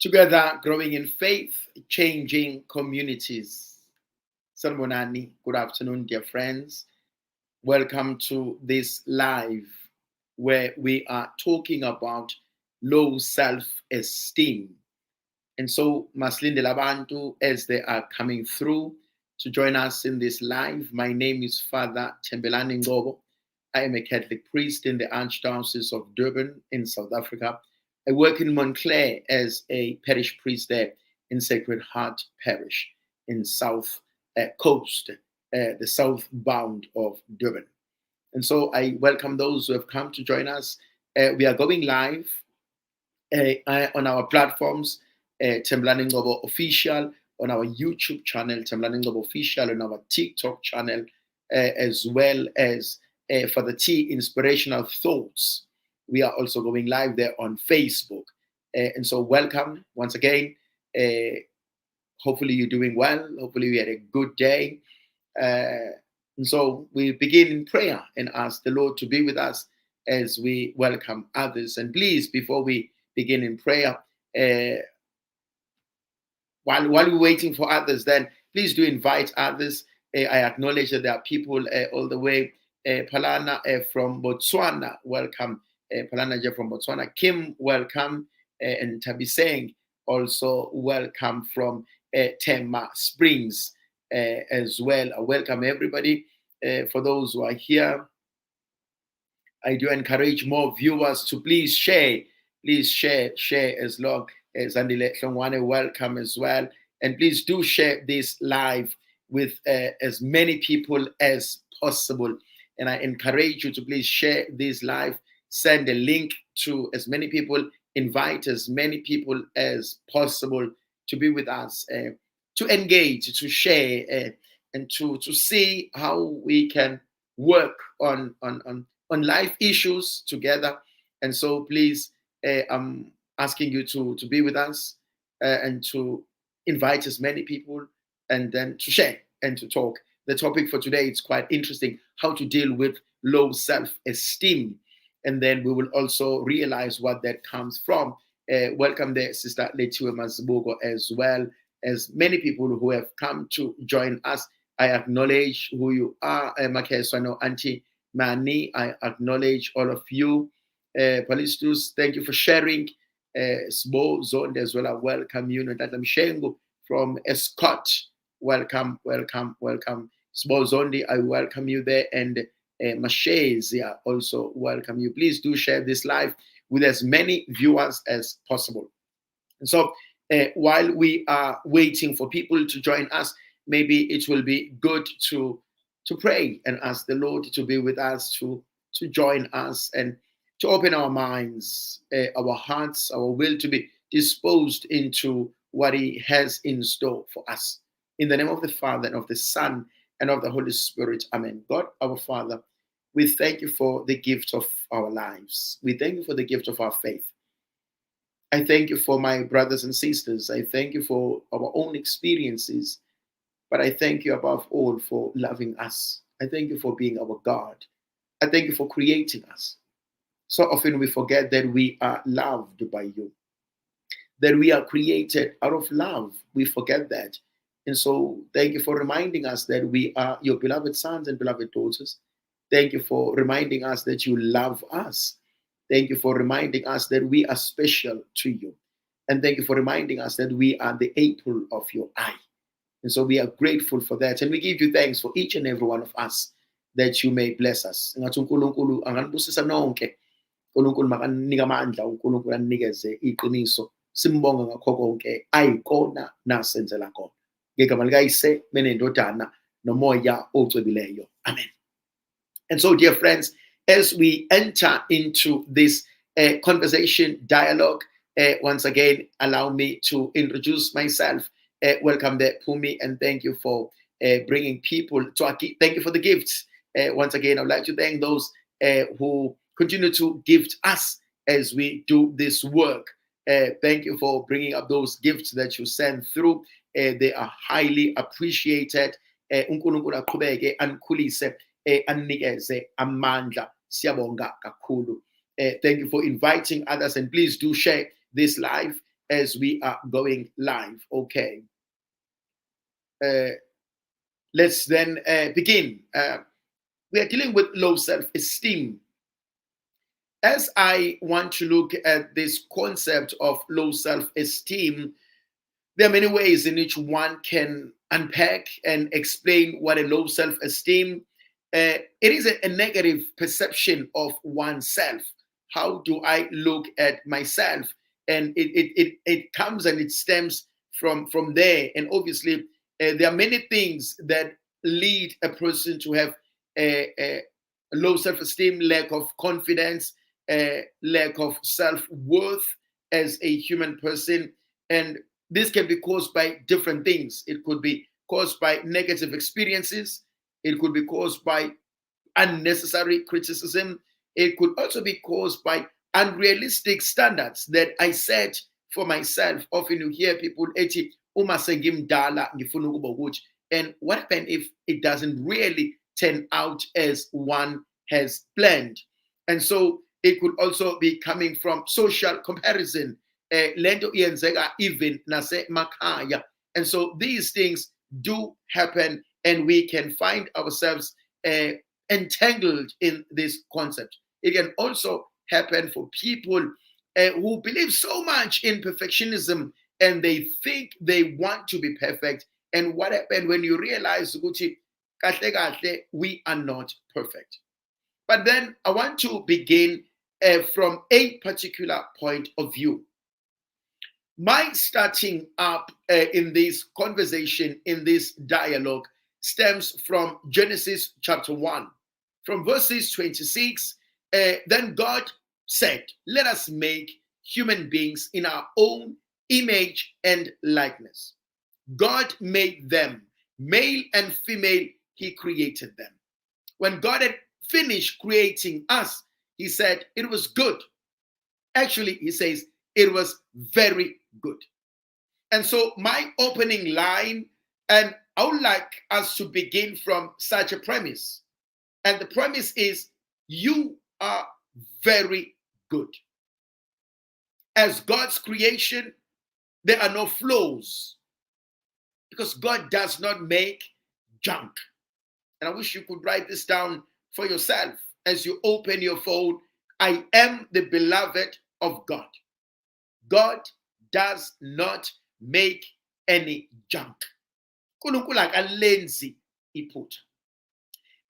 Together, growing in faith, changing communities. Salmonani, good afternoon, dear friends. Welcome to this live where we are talking about low self-esteem. And so, Maslinde Labantu, as they are coming through to join us in this live, my name is Father Tembelani Ngobo. I am a Catholic priest in the Archdiocese of Durban in South Africa. I work in Montclair as a parish priest there in Sacred Heart Parish in South Coast, the southbound of Durban. And so I welcome those who have come to join us. We are going live on our platforms, Tembelani Ngobo Official, on our YouTube channel, Tembelani Ngobo Official, on our TikTok channel, as well as for the T Inspirational Thoughts. We are also going live there on Facebook. And so welcome once again. Hopefully you're doing well. Hopefully you had a good day. And so we begin in prayer and ask the Lord to be with us as we welcome others. And please, before we begin in prayer, while we're waiting for others, then please do invite others. I acknowledge that there are people all the way. Palana from Botswana, welcome. Palana from Botswana. Kim, welcome. And Tabiseng, also welcome from Tema Springs as well. I welcome everybody. For those who are here, I do encourage more viewers to please share. Please share as long as Andile Hlongwane, welcome as well. And please do share this live with as many people as possible. And I encourage you to please share this live, send a link to as many people, invite as many people as possible to be with us, to engage, to share, and to see how we can work on life issues together. And so please, I'm asking you to be with us and to invite as many people and then to share and to talk. The topic for today is quite interesting, how to deal with low self-esteem. And then we will also realize what that comes from. Welcome there, Sister Letiwe Mazibuko, as well as many people who have come to join us. I acknowledge who you are. Makeswano Auntie Mani, I acknowledge all of you. Palistus, thank you for sharing. Sbo Zonde as well, I welcome you. Natatam Shengu from Escott, welcome. Sbo Zonde, I welcome you there. And Mashezia also welcome you. Please do share this live with as many viewers as possible. And so while we are waiting for people to join us, maybe it will be good to pray and ask the Lord to be with us, to join us and to open our minds, our hearts, our will to be disposed into what He has in store for us. In the name of the Father and of the Son and of the Holy Spirit. Amen. God, our Father, we thank you for the gift of our lives. We thank you for the gift of our faith. I thank you for my brothers and sisters. I thank you for our own experiences. But I thank you above all for loving us. I thank you for being our God. I thank you for creating us. So often we forget that we are loved by you, that we are created out of love. We forget that. And so thank you for reminding us that we are your beloved sons and beloved daughters. Thank you for reminding us that you love us. Thank you for reminding us that we are special to you. And thank you for reminding us that we are the apple of your eye. And so we are grateful for that. And we give you thanks for each and every one of us, that you may bless us. uNkulunkulu makanika amandla, uNkulunkulu anikeze iqiniso, simbonga ngakho konke ayikona nasenzela kona. Ngegama likayise benendodana nomoya ocwebileyo. Amen. And so, dear friends, as we enter into this conversation, dialogue, once again, allow me to introduce myself. Welcome there, Pumi, and thank you for bringing people to thank you for the gifts. Once again, I would like to thank those who continue to gift us as we do this work. Thank you for bringing up those gifts that you send through. They are highly appreciated. uNkulunkulu aqhubeke anikhulise, anikeze amandla. Siyabonga kakhulu. Thank you for inviting others, and please do share this live as we are going live. Okay. Let's then begin. We are dealing with low self-esteem. As I want to look at this concept of low self-esteem, there are many ways in which one can unpack and explain what a low self-esteem. It is a negative perception of oneself. How do I look at myself? And it comes and it stems from there. And obviously, there are many things that lead a person to have a low self-esteem, lack of confidence, lack of self-worth as a human person. And this can be caused by different things. It could be caused by negative experiences. It could be caused by unnecessary criticism. It could also be caused by unrealistic standards that I set for myself. Often you hear people, "Uma sengimdala ngifuna ukuba ukuthi." And what happens if it doesn't really turn out as one has planned? And so it could also be coming from social comparison. Lento iyenzeka even nase makaya. And so these things do happen, and we can find ourselves entangled in this concept. It can also happen for people who believe so much in perfectionism and they think they want to be perfect. And what happened when you realize, Gucci, we are not perfect. But then I want to begin from a particular point of view. My starting up in this conversation, in this dialogue, stems from Genesis chapter 1. From verses 26, then God said, "Let us make human beings in our own image and likeness." God made them, male and female, he created them. When God had finished creating us, he said it was good. Actually, he says it was very good. And so my opening line, and I would like us to begin from such a premise. And the premise is, you are very good. As God's creation, there are no flaws because God does not make junk. And I wish you could write this down for yourself as you open your phone. I am the beloved of God. God does not make any junk.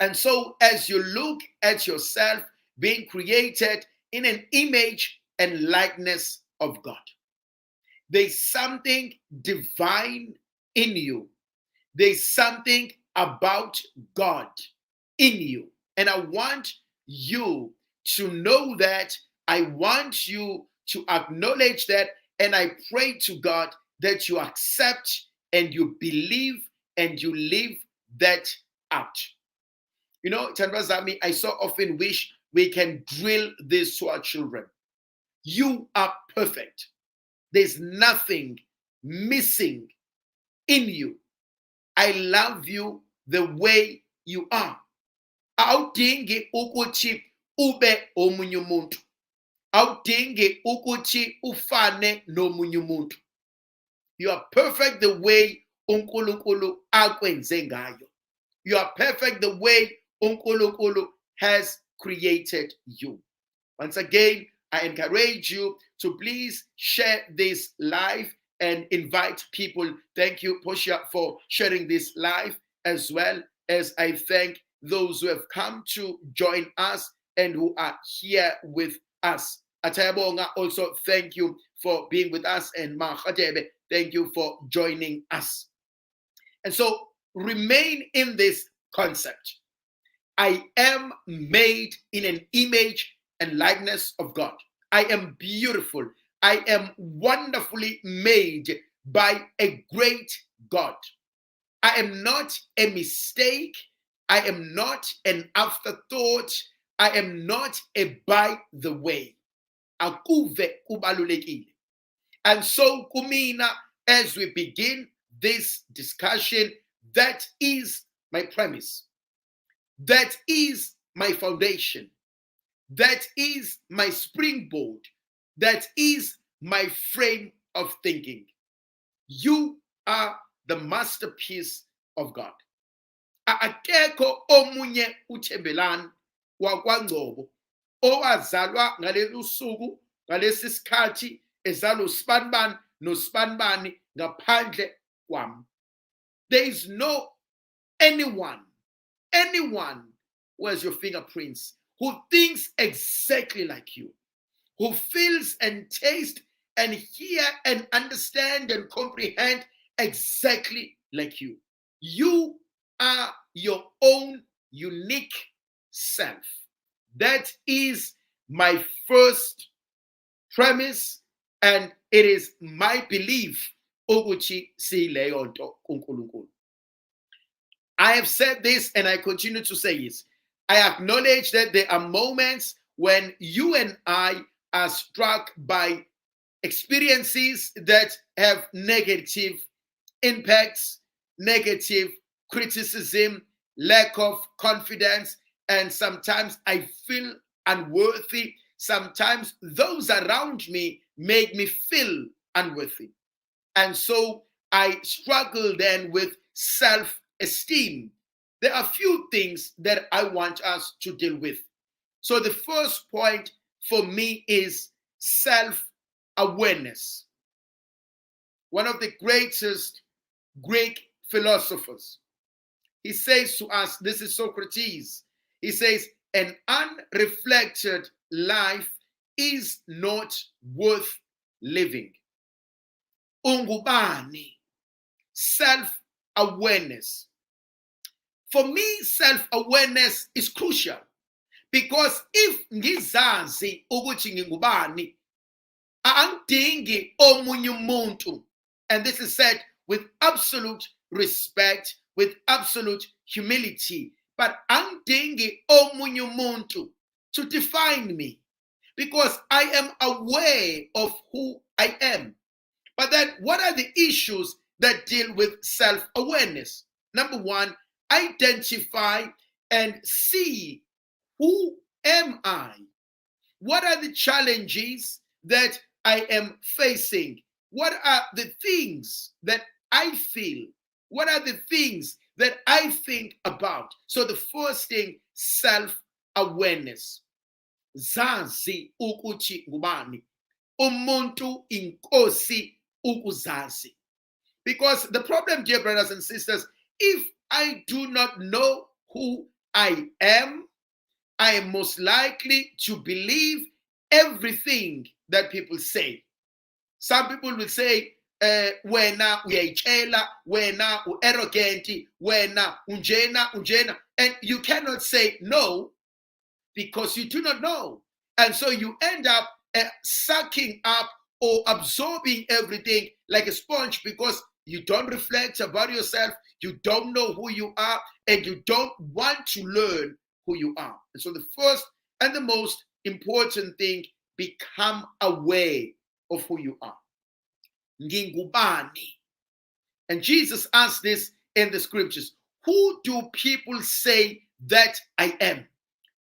And so as you look at yourself being created in an image and likeness of God, there's something divine in you. There's something about God in you. And I want you to know that. I want you to acknowledge that. And I pray to God that you accept and you believe and you live that out. You know, Chandrazami, I so often wish we can drill this to our children. You are perfect. There's nothing missing in you. I love you the way you are. Awudingi ukuthi ube omunye umuntu. Awudingi ukuthi ufane nomunye umuntu. You are perfect the way uNkulunkulu akwenze ngayo. You are perfect the way uNkulunkulu has created you. Once again, I encourage you to please share this live and invite people. Thank you, Portia, for sharing this live, as well as I thank those who have come to join us and who are here with us. Atayabonga, also thank you for being with us, and Mahadebe, thank you for joining us. And so remain in this concept. I am made in an image and likeness of God. I am beautiful. I am wonderfully made by a great God. I am not a mistake. I am not an afterthought. I am not a by the way. Akuve kubalulekile. And so, kumina, as we begin this discussion, that is my premise. That is my foundation. That is my springboard. That is my frame of thinking. You are the masterpiece of God. Akekho omunye uThembelani wakwaNgcobo owazalwa ngaleli suku ngalesi sikhathi ezalwa usibanibani nosibanibani ngaphandle kwami. There is no anyone who has your fingerprints, who thinks exactly like you, who feels and tastes and hear and understand and comprehend exactly like you. You are your own unique self. That is my first premise, and it is my belief ukuthi siyileyo nto kuNkulunkulu. I have said this and I continue to say it. I acknowledge that there are moments when you and I are struck by experiences that have negative impacts, negative criticism, lack of confidence, and sometimes I feel unworthy. Sometimes those around me make me feel unworthy. And so I struggle then with self-esteem. There are a few things that I want us to deal with. So the first point for me is self-awareness. One of the greatest Greek philosophers, he says to us, this is Socrates, he says, an unreflected life is not worth living. Ungubani, self-awareness. For me, self-awareness is crucial because if ngizazi ukuthi ngingubani, angidingi omunye umuntu, and this is said with absolute respect, with absolute humility, but angidingi omunye umuntu to define me because I am aware of who I am. But then what are the issues that deal with self-awareness? Number one, identify and see, who am I? What are the challenges that I am facing? What are the things that I feel? What are the things that I think about? So the first thing, self-awareness. Zazi ukuthi ngubani. Umuntu inkosi ukuzazi. Because the problem, dear brothers and sisters, if I do not know who I am most likely to believe everything that people say. Some people will say, wena uyayitshela, wena arrogant, wena unjena, and you cannot say no because you do not know. And so you end up sucking up or absorbing everything like a sponge because you don't reflect about yourself, you don't know who you are, and you don't want to learn who you are. And so the first and the most important thing, become aware of who you are. Ngingubani. And Jesus asked this in the scriptures. Who do people say that I am?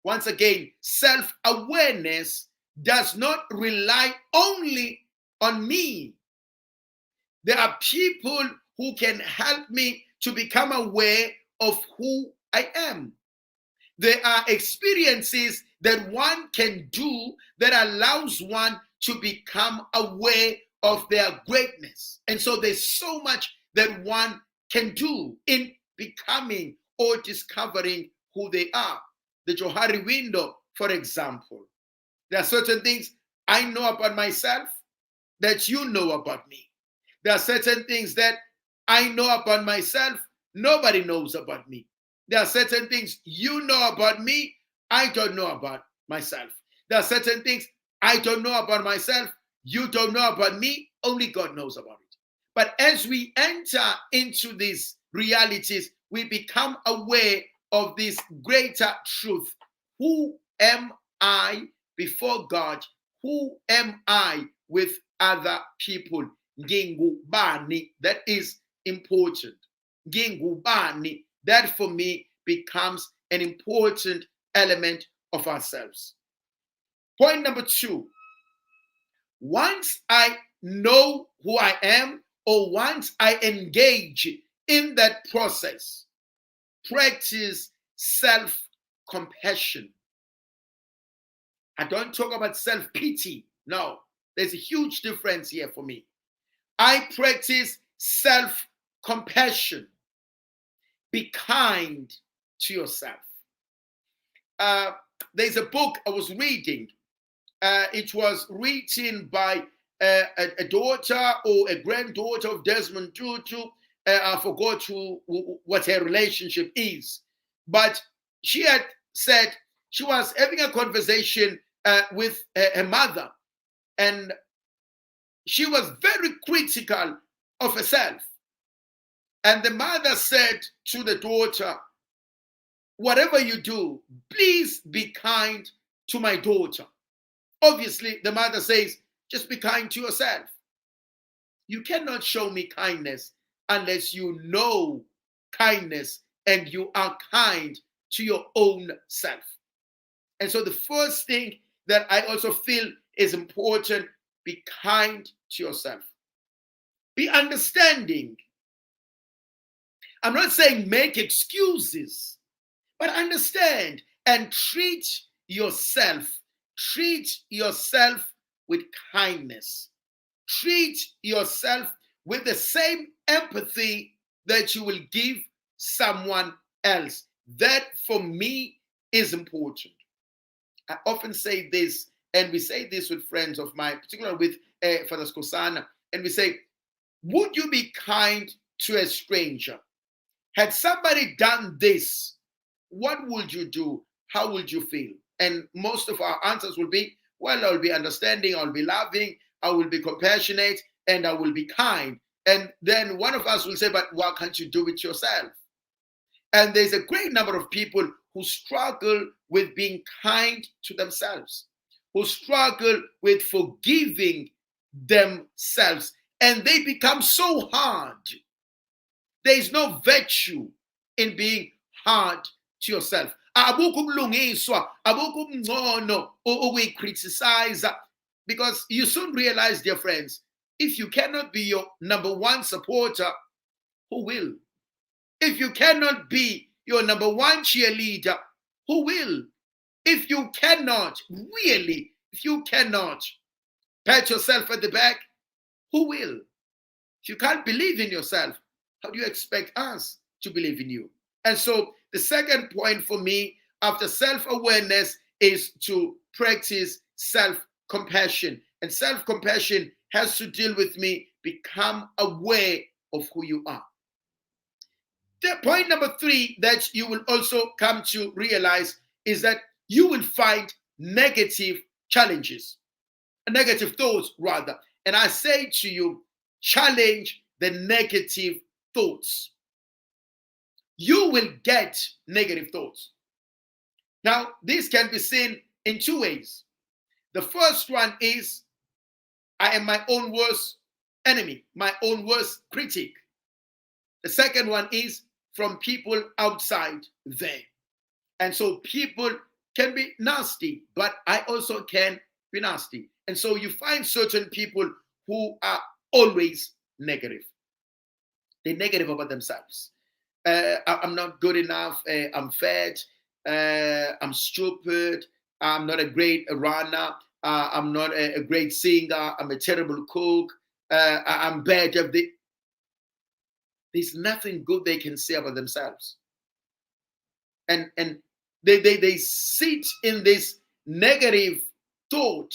Once again, self-awareness does not rely only on me. There are people who can help me to become aware of who I am. There are experiences that one can do that allows one to become aware of their greatness. And so there's so much that one can do in becoming or discovering who they are. The Johari window, for example. There are certain things I know about myself that you know about me. There are certain things that I know about myself, nobody knows about me. There are certain things you know about me, I don't know about myself. There are certain things I don't know about myself, you don't know about me, only God knows about it. But as we enter into these realities, we become aware of this greater truth. Who am I before God? Who am I with other people? Ngingubani, that is important. Ngingubani, that for me becomes an important element of ourselves. Point number two, once I know who I am, or once I engage in that process, practice self-compassion. I don't talk about self-pity. No, there's a huge difference here for me. I practice self-compassion. Be kind to yourself. There's a book I was reading. It was written by a daughter or a granddaughter of Desmond Tutu. I forgot what her relationship is. But she had said she was having a conversation with her mother, and she was very critical of herself. And the mother said to the daughter, whatever you do, please be kind to my daughter. Obviously, the mother says, just be kind to yourself. You cannot show me kindness unless you know kindness and you are kind to your own self. And so the first thing that I also feel is important, be kind to yourself. Be understanding. I'm not saying make excuses, but understand and treat yourself with kindness. Treat yourself with the same empathy that you will give someone else. That, for me, is important. I often say this, and we say this with friends of mine, particularly with Father Skosana, and we say, would you be kind to a stranger? Had somebody done this, what would you do? How would you feel? And most of our answers will be, well, I'll be understanding, I'll be loving, I will be compassionate, and I will be kind. And then one of us will say, but why can't you do it yourself? And there's a great number of people who struggle with being kind to themselves, who struggle with forgiving themselves, and they become so hard. There is no virtue in being hard to yourself. Because you soon realize, dear friends, if you cannot be your number one supporter, who will? If you cannot be your number one cheerleader, who will? If you cannot, really, if you cannot pat yourself at the back, who will? If you can't believe in yourself, how do you expect us to believe in you? And so the second point for me after self-awareness is to practice self-compassion. And self-compassion has to deal with me, become aware of who you are. The point number 3 that you will also come to realize is that you will find negative challenges, negative thoughts rather. And I say to you, challenge the negative thoughts. You will get negative thoughts. Now, this can be seen in 2 ways. The first one is, I am my own worst enemy, my own worst critic. The second one is from people outside there. And so people can be nasty, but I also can be nasty. And so you find certain people who are always negative. They're negative about themselves. I'm not good enough. I'm fat. I'm stupid. I'm not a great runner. I'm not a great singer. I'm a terrible cook. I'm bad at the. There's nothing good they can say about themselves. And they sit in this negative thought.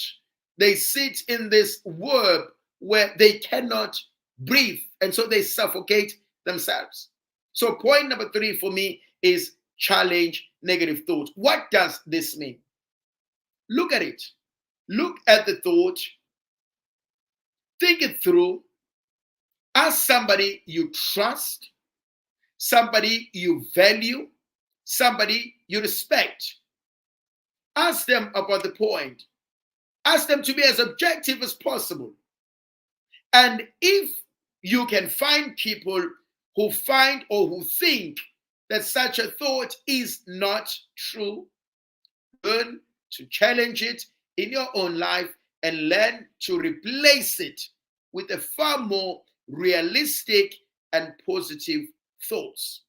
They sit in this verb where they cannot breathe. And so they suffocate themselves. So point number 3 for me is challenge negative thoughts. What does this mean? Look at it. Look at the thought. Think it through. Ask somebody you trust, somebody you value, somebody you respect. Ask them about the point. Ask them to be as objective as possible. And if you can find people who find or who think that such a thought is not true, learn to challenge it in your own life and learn to replace it with a far more realistic and positive thoughts.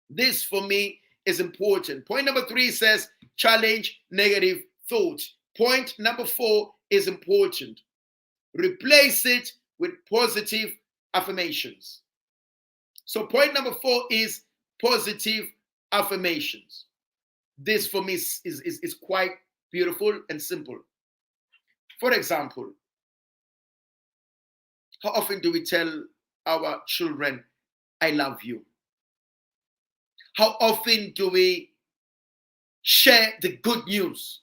This for me is important. Point number 3 says challenge negative thoughts. Point number 4 is important. Replace it with positive affirmations. So point number 4 is positive affirmations. This for me is quite beautiful and simple. For example, how often do we tell our children, I love you? How often do we share the good news?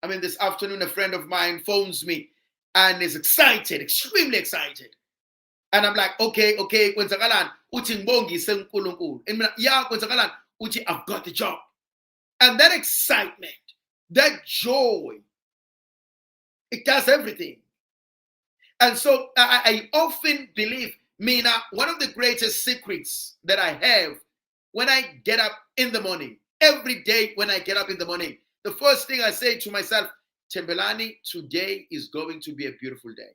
I mean, this afternoon, a friend of mine phones me and is excited, extremely excited. And I'm like, okay, kwenzakalan, uthi ngibongise uNkulunkulu. And yeah, kwenzakalan, uthi I've got the job. And that excitement, that joy, it does everything. And so I often believe, Mina, one of the greatest secrets that I have when I get up in the morning, every day when I get up in the morning, the first thing I say to myself, Tembelani, today is going to be a beautiful day.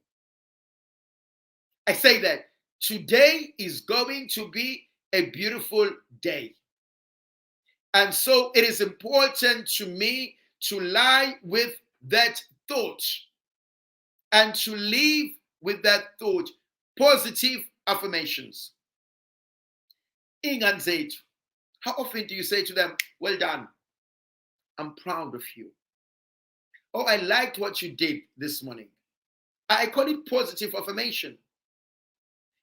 I say that today is going to be a beautiful day. And so it is important to me to lie with that thought and to live with that thought. Positive affirmations. Ingane zethu, how often do you say to them, well done, I'm proud of you. Oh, I liked what you did this morning. I call it positive affirmation.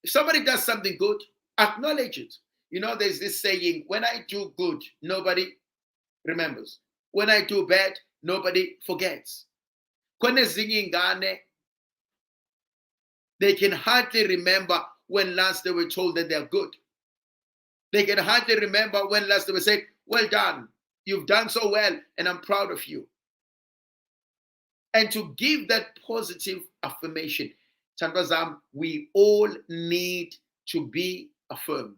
If somebody does something good, acknowledge it. You know, there's this saying, when I do good, nobody remembers. When I do bad, nobody forgets. They can hardly remember when last they were told that they're good. They can hardly remember when last they were said, well done, you've done so well, and I'm proud of you. And to give that positive affirmation, Chandrazam, we all need to be affirmed.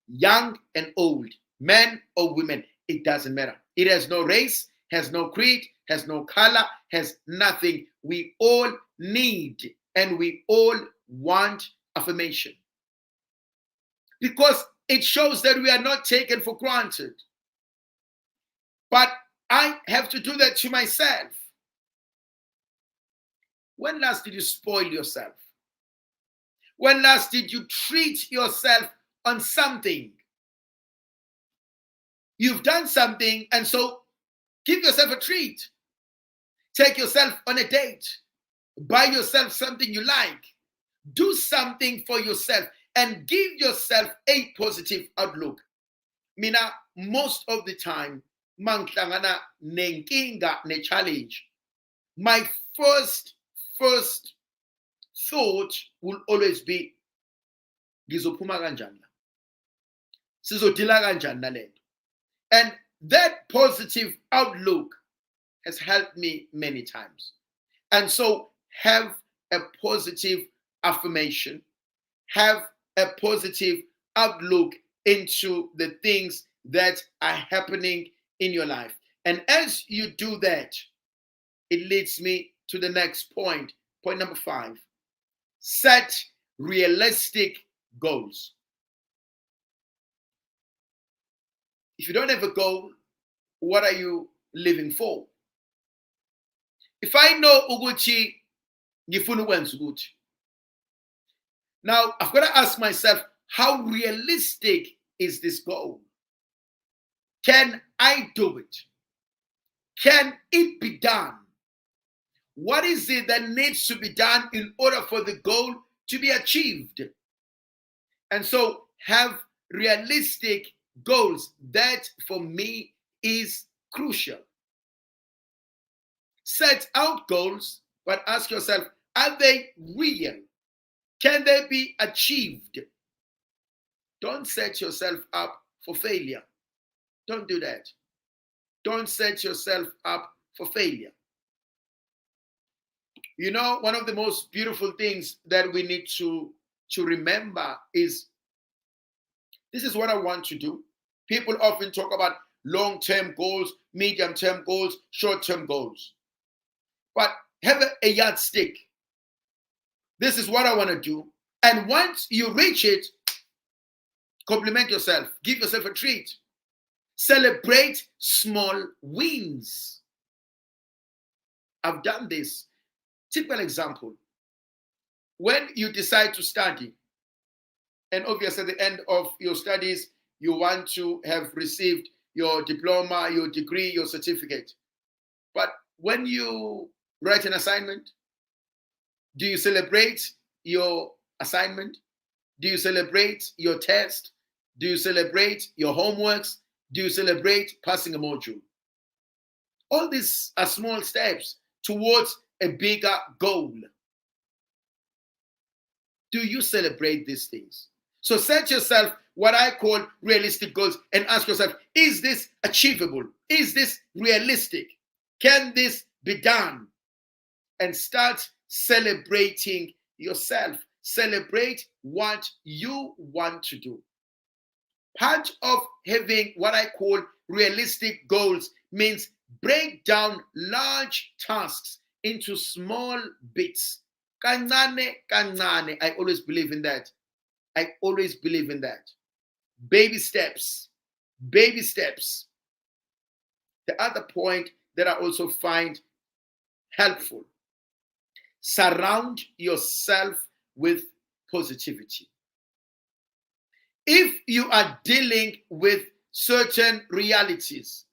Young and old, men or women, it doesn't matter. It has no race, has no creed, has no color, has nothing. We all need and we all want affirmation. Because it shows that we are not taken for granted. But I have to do that to myself. When last did you spoil yourself? When last did you treat yourself on something? You've done something, and so give yourself a treat. Take yourself on a date. Buy yourself something you like. Do something for yourself and give yourself a positive outlook. Mina, most of the time, mangihlangana nenkinga ne-challenge, my first thought will always be, ngizophuma kanjani la? Sizodila kanjani nalento? And that positive outlook has helped me many times. And so have a positive affirmation, have a positive outlook into the things that are happening in your life. And as you do that, it leads me to the next point. Point number 5. Set realistic goals. If you don't have a goal, what are you living for? If I know ukuthi ngifuna ukwenza ukuthi, now I've got to ask myself, how realistic is this goal? Can I do it? Can it be done? What is it that needs to be done in order for the goal to be achieved? And so have realistic goals. That for me is crucial. Set out goals, but ask yourself, are they real? Can they be achieved? Don't set yourself up for failure. Don't do that. Don't set yourself up for failure. You know, one of the most beautiful things that we need to remember is, this is what I want to do. People often talk about long-term goals, medium-term goals, short-term goals. But have a yardstick. This is what I want to do. And once you reach it, compliment yourself. Give yourself a treat. Celebrate small wins. I've done this. Typical example. When you decide to study, and obviously at the end of your studies, you want to have received your diploma, your degree, your certificate. But when you write an assignment, do you celebrate your assignment? Do you celebrate your test? Do you celebrate your homeworks? Do you celebrate passing a module? All these are small steps towards a bigger goal. Do you celebrate these things? So set yourself what I call realistic goals and ask yourself, is this achievable? Is this realistic? Can this be done? And start celebrating yourself. Celebrate what you want to do. Part of having what I call realistic goals means break down large tasks into small bits. Kancane, kancane. I always believe in that. I always believe in that. Baby steps. Baby steps. The other point that I also find helpful: surround yourself with positivity. If you are dealing with certain realities,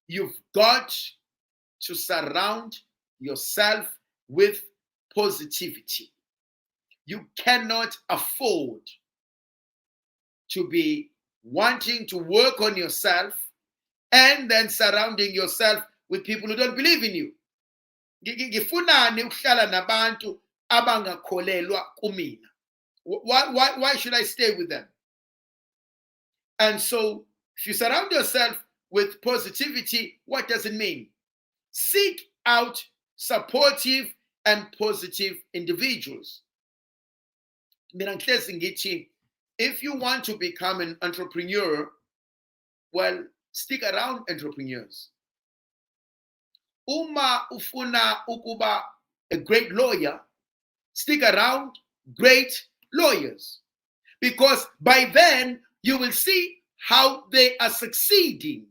you've got to surround yourself with positivity. You cannot afford to be wanting to work on yourself and then surrounding yourself with people who don't believe in you. Ngifunani ukuhlala nabantu abangakholelwa kumina? Why should I stay with them? And so, if you surround yourself with positivity, what does it mean? Seek out supportive and positive individuals. If you want to become an entrepreneur, well, stick around entrepreneurs. Uma ufuna ukuba a great lawyer, stick around great lawyers. Because by then, you will see how they are succeeding.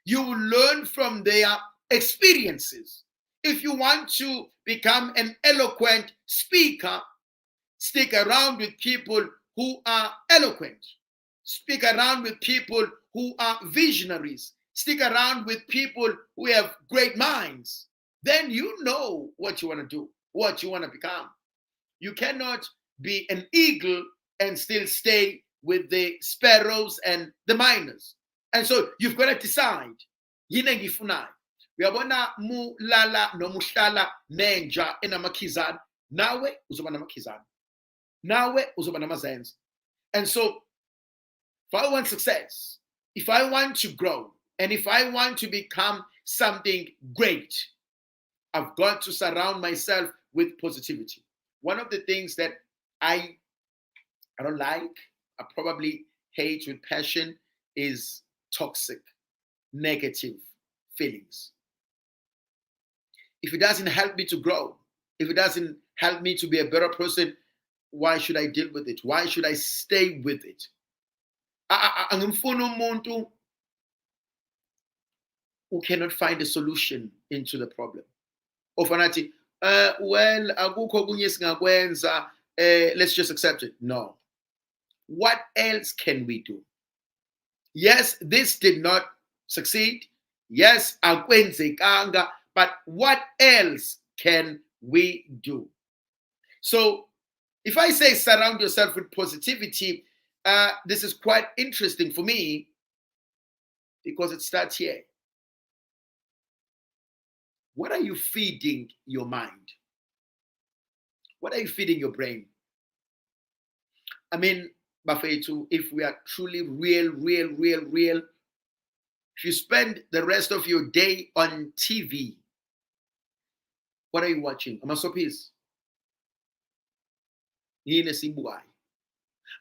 You will learn from their experiences. If you want to become an eloquent speaker, stick around with people who are eloquent. Stick around with people who are visionaries. Stick around with people who have great minds. Then you know what you want to do, what you want to become. You cannot be an eagle and still stay with the sparrows and the miners. And so you've got to decide. Yini engifunayo. Uyabona mulala noma uhlala nenja enamakhizana, nawe uzoba namakhizana. Nawe uzoba namazenzo. And so if I want success, if I want to grow, and if I want to become something great, I've got to surround myself with positivity. One of the things that I don't like, I probably hate with passion, is toxic, negative feelings. If it doesn't help me to grow, if it doesn't help me to be a better person, why should I deal with it? Why should I stay with it? Angimfuna umuntu who cannot find a solution into the problem. Ofanathi, well, akukho kunye singakwenza, let's just accept it. No. What else can we do? Yes, this did not succeed. Yes, akwenzekanga, but what else can we do? So if I say surround yourself with positivity, this is quite interesting for me because it starts here. What are you feeding your mind? What are you feeding your brain? I mean, Bafetu, if we are truly real, if you spend the rest of your day on TV, what are you watching? Amasopis.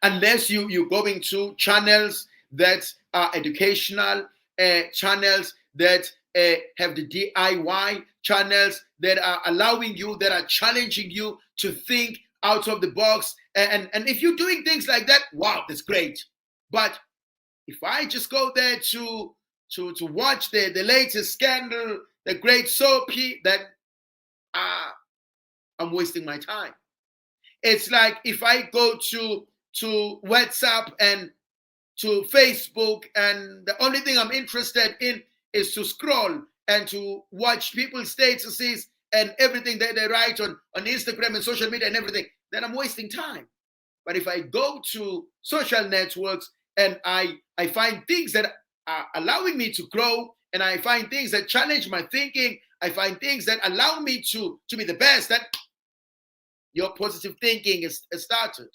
Unless you're going to channels that are educational, channels that have the DIY, channels that are allowing you, that are challenging you to think out of the box. And if you're doing things like that, wow, that's great. But if I just go there to watch the latest scandal, the great soapy, that I'm wasting my time. It's like if I go to WhatsApp and to Facebook, and the only thing I'm interested in is to scroll and to watch people's statuses and everything that they write on Instagram and social media and everything, then I'm wasting time. But if I go to social networks and I find things that are allowing me to grow, and I find things that challenge my thinking, I find things that allow me to be the best, that your positive thinking is started.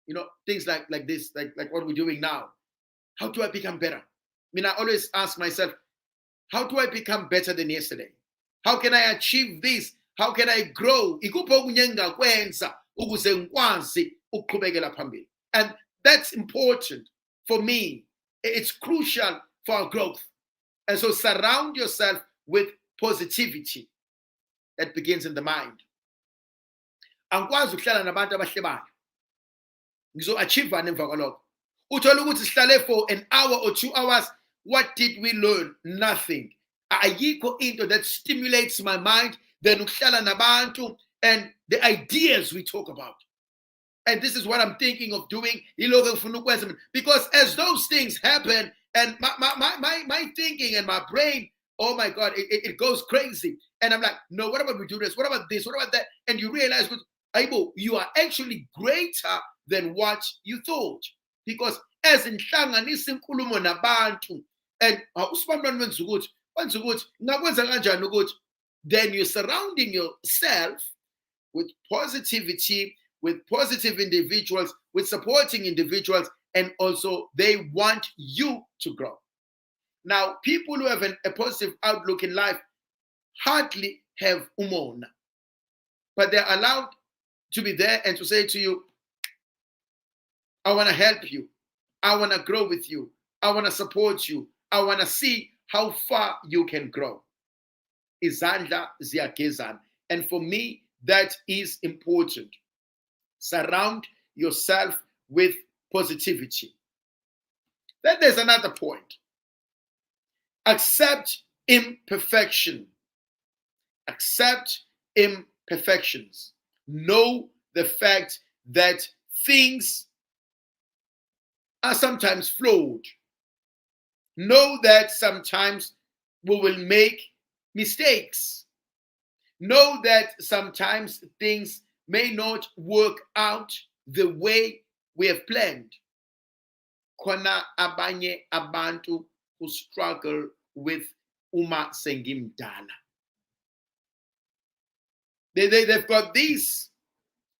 You know, things like this, like what we're doing now. How do I become better? I mean, I always ask myself, how do I become better than yesterday? How can I achieve this? How can I grow? And that's important for me. It's crucial for our growth. And so surround yourself with positivity that begins in the mind. Angikwazi ukuhlala nabantu abahlebayo. Ngizo-achieve emva kwalokho. Uthola ukuthi sihlale for an hour or 2 hours. What did we learn? Nothing. Ayikho into that stimulates my mind than ukuhlala nabantu and the ideas we talk about. And this is what I'm thinking of doing. Because as those things happen, and my thinking and my brain, oh my God, it goes crazy. And I'm like, no, what about we do this? What about this? What about that? And you realize, you are actually greater than what you thought. Because as in hlanganisa inkulumo nabantu, and then you're surrounding yourself with positivity, with positive individuals, with supporting individuals, and also they want you to grow. Now, people who have a positive outlook in life hardly have umona, but they're allowed to be there and to say to you, I want to help you. I want to grow with you. I want to support you. I want to see how far you can grow. Izandla ziyagezana. And for me, that is important. Surround yourself with positivity. Then there's another point. Accept imperfection. Accept imperfections. Know the fact that things are sometimes flawed. Know that sometimes we will make mistakes. Know that sometimes things may not work out the way we have planned. Khona abanye abantu who struggle with uma sengimdala. They've got this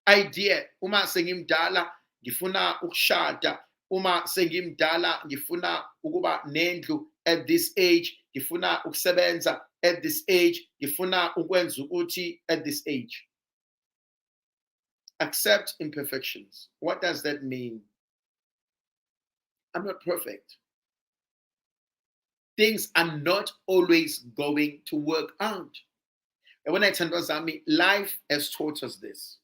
idea, uma sengimdala ngifuna ukushada, uma sengimdala ngifuna ukuba nendlu at this age, ngifuna ukusebenza at this age, ngifuna ukwenza ukuthi at this age. Accept imperfections. What does that mean? I'm not perfect. Things are not always going to work out. And when I tell Zami, life has taught us this.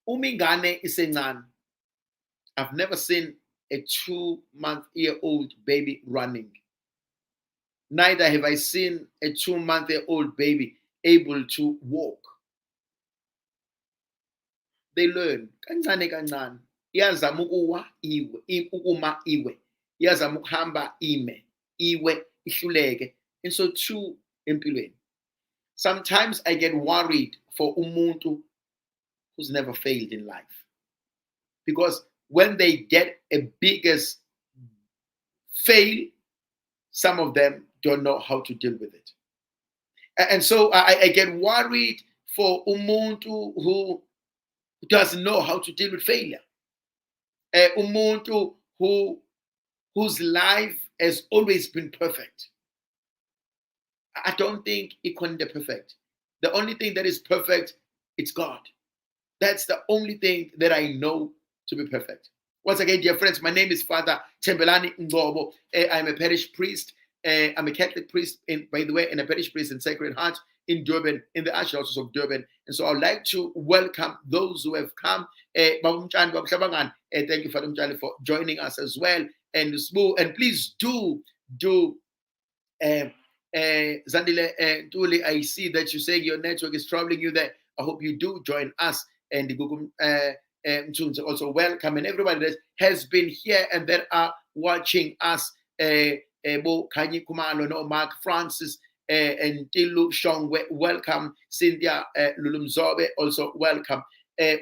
Umingane isencane. I've never seen a 2-month-old baby running. Neither have I seen a 2-month-old baby able to walk. They learn. Kancane kancane. Iyazama ukuwa iwe, ukuma iwe. Iyazama ukuhamba ime, iwe ihluleke. And so too empilweni. Sometimes I get worried for umuntu who's never failed in life. Because when they get a biggest fail, some of them don't know how to deal with it. And so I get worried for umuntu who doesn't know how to deal with failure. Umuntu whose life has always been perfect. I don't think it can be perfect. The only thing that is perfect, it's God. That's the only thing that I know to be perfect. Once again, dear friends, my name is Father Tembelani Ngobo. I'm a parish priest. I'm a Catholic priest, by the way, and a parish priest in Sacred Heart in Durban, in the Archdiocese of Durban. And so I'd like to welcome those who have come. Thank you, Father Mchali, for joining us as well. And please do Zandile Tuli, I see that you say your network is troubling you there. I hope you do join us. And the Google also welcome, and everybody that has been here and that are watching us. Bo Kanyi Kumalo, no Mark Francis, and Tilu Shong, welcome. Cynthia Lulumzobe, also welcome.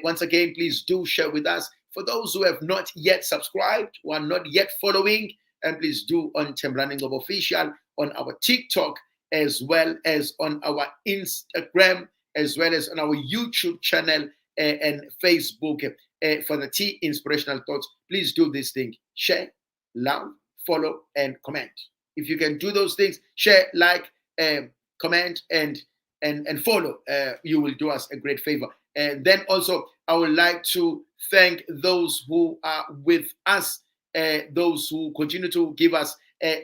Once again, please do share with us. For those who have not yet subscribed, who are not yet following, and please do on Tembraning of Official, on our TikTok, as well as on our Instagram, as well as on our YouTube channel and Facebook for the T Inspirational Thoughts. Please do this thing. Share, love, follow, and comment. If you can do those things, share, like, comment, and follow, you will do us a great favor. And then also, I would like to thank those who are with us, those who continue to give us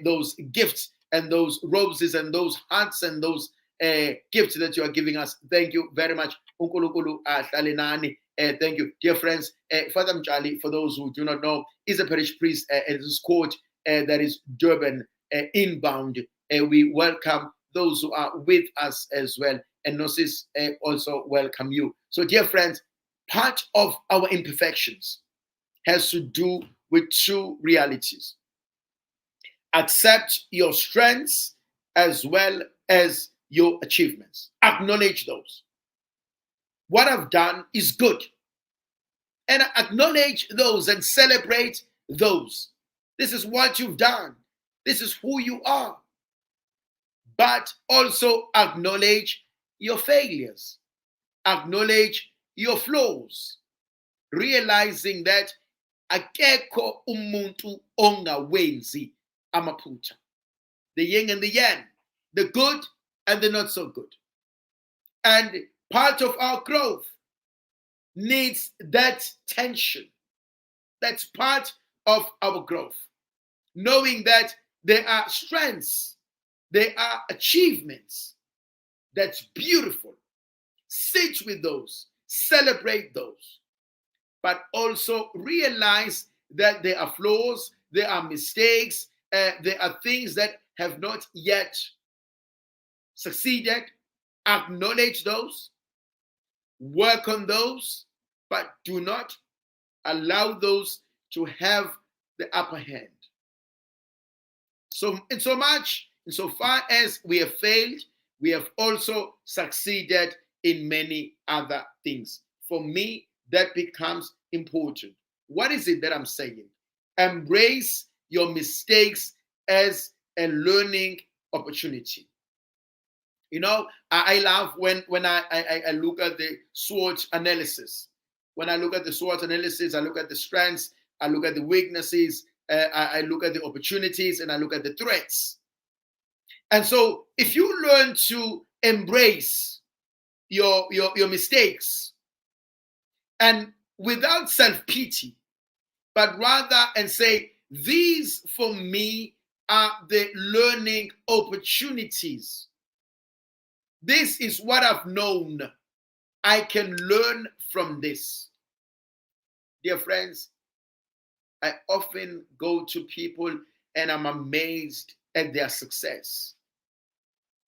those gifts and those roses and those hearts and those gifts that you are giving us. Thank you very much. Thank you, dear friends. Father Mchali, for those who do not know, is a parish priest at this court that is Durban inbound. We welcome those who are with us as well. And Gnosis also welcome you. So, dear friends, part of our imperfections has to do with two realities. Accept your strengths as well as your achievements. Acknowledge those. What I've done is good. And acknowledge those and celebrate those. This is what you've done. This is who you are. But also acknowledge your failures. Acknowledge your flaws. Realizing that akekho umuntu ongawenzi amaphutha. The yin and the yang, the good and the not so good. And part of our growth needs that tension. That's part of our growth. Knowing that there are strengths, there are achievements. That's beautiful. Sit with those, celebrate those. But also realize that there are flaws, there are mistakes, there are things that have not yet succeeded. Acknowledge those, work on those, but do not allow those to have the upper hand. So, insofar as we have failed, we have also succeeded in many other things. For me, that becomes important. What is it that I'm saying? Embrace your mistakes as a learning opportunity. You know, I love when I look at the SWOT analysis. When I look at the SWOT analysis, I look at the strengths, I look at the weaknesses, I look at the opportunities, and I look at the threats. And so if you learn to embrace your mistakes and without self-pity, but rather and say, these for me are the learning opportunities. This is what I've known. I can learn from this. Dear friends, I often go to people and I'm amazed at their success.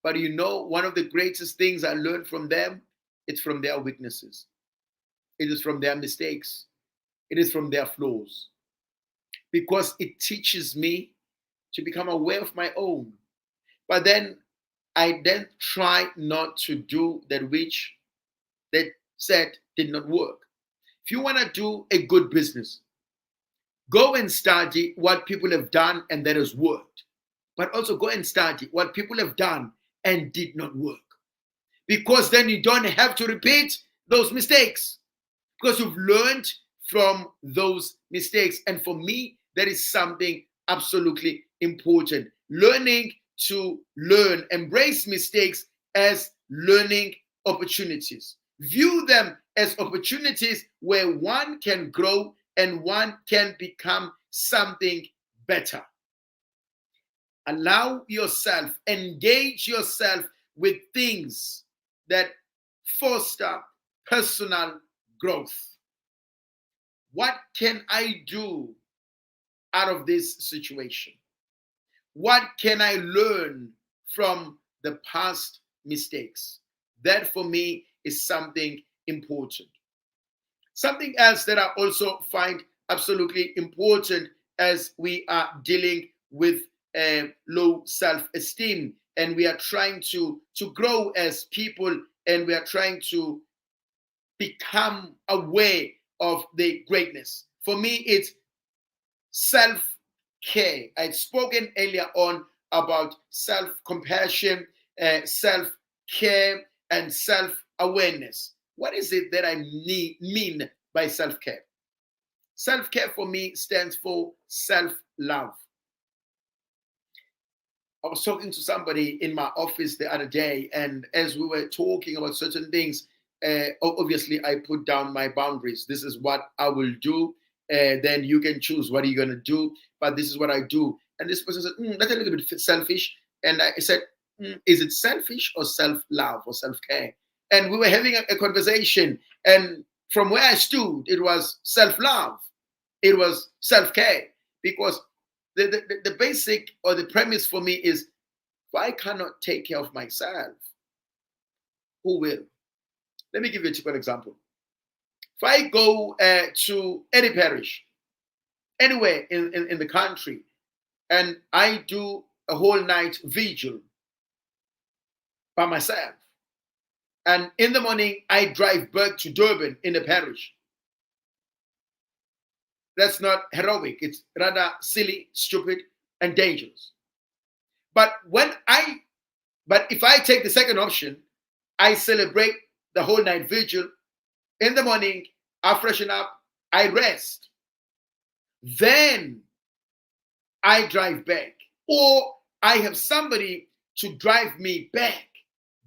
But you know, one of the greatest things I learned from them, it's from their weaknesses. It is from their mistakes. It is from their flaws. Because it teaches me to become aware of my own. But then I try not to do that which that said did not work. If you want to do a good business, go and study what people have done and that has worked. But also go and study what people have done and did not work. Because then you don't have to repeat those mistakes. Because you've learned from those mistakes. And for me, that is something absolutely important. Learning to learn, embrace mistakes as learning opportunities. View them as opportunities where one can grow and one can become something better. Allow yourself, engage yourself with things that foster personal growth. What can I do out of this situation? What can I learn from the past mistakes? That for me is something important. Something else that I also find absolutely important as we are dealing with low self-esteem, and we are trying to grow as people, and we are trying to become aware of the greatness. For me, it's self-care. I'd spoken earlier on about self-compassion, self-care, and self-awareness. What is it that I mean by self-care? Self-care for me stands for self-love. I was talking to somebody in my office the other day, and as we were talking about certain things, obviously I put down my boundaries. This is what I will do. Then you can choose what you're going to do, but this is what I do. And this person said, that's a little bit selfish. And I said, is it selfish or self-love or self-care? And we were having a conversation, and from where I stood, it was self-love. It was self-care, because the basic or the premise for me is, if I cannot take care of myself, who will? Let me give you a typical example. If I go to any parish, anywhere in the country, and I do a whole night vigil by myself, and in the morning I drive back to Durban in the parish, that's not heroic. It's rather silly, stupid, and dangerous. But if I take the second option, I celebrate the whole night vigil. In the morning, I freshen up, I rest. Then I drive back, or I have somebody to drive me back.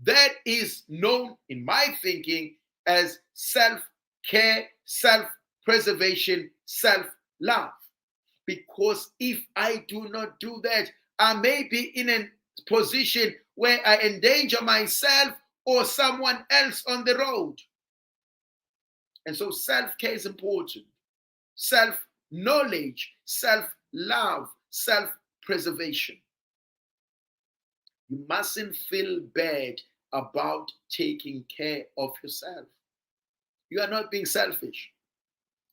That is known in my thinking as self-care, self-preservation, self-love. Because if I do not do that, I may be in a position where I endanger myself or someone else on the road. And so self-care is important. Self-knowledge, self-love, self-preservation. You mustn't feel bad about taking care of yourself. You are not being selfish.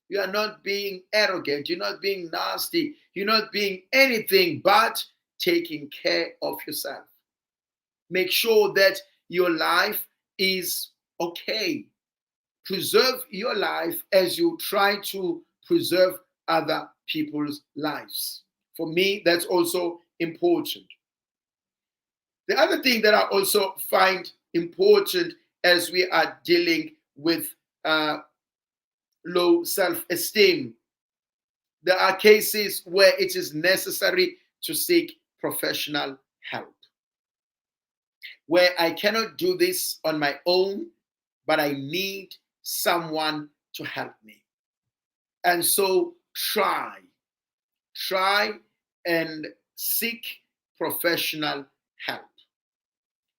You are not being arrogant. You're not being nasty. You're not being anything but taking care of yourself. Make sure that your life is okay. Preserve your life as you try to preserve other people's lives. For me, that's also important. The other thing that I also find important as we are dealing with low self-esteem, there are cases where it is necessary to seek professional help, where I cannot do this on my own, but I need someone to help me. And so try and seek professional help.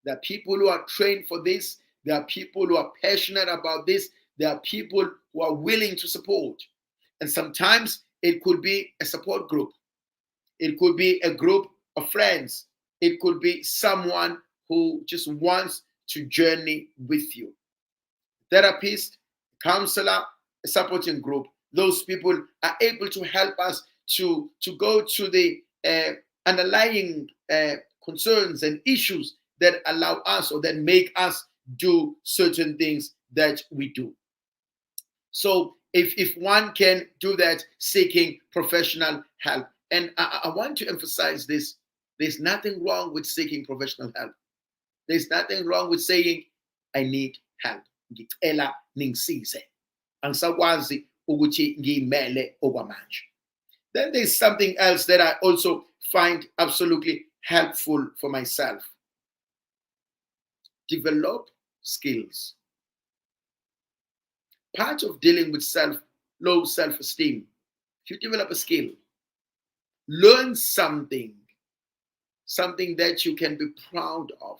There are people who are trained for this. There are people who are passionate about this. There are people who are willing to support. And sometimes it could be a support group. It could be a group of friends. It could be someone who just wants to journey with you. Therapist, counselor, a supporting group. Those people are able to help us to go to the underlying concerns and issues that allow us or that make us do certain things that we do. So if one can do that, seeking professional help. And I want to emphasize this. There's nothing wrong with seeking professional help. There's nothing wrong with saying, I need help. Ngicela ningisize. Angisakwazi ukuthi ngimele okwamanje. Then there's something else that I also find absolutely helpful for myself. Develop skills. Part of dealing with low self-esteem, if you develop a skill, learn something that you can be proud of,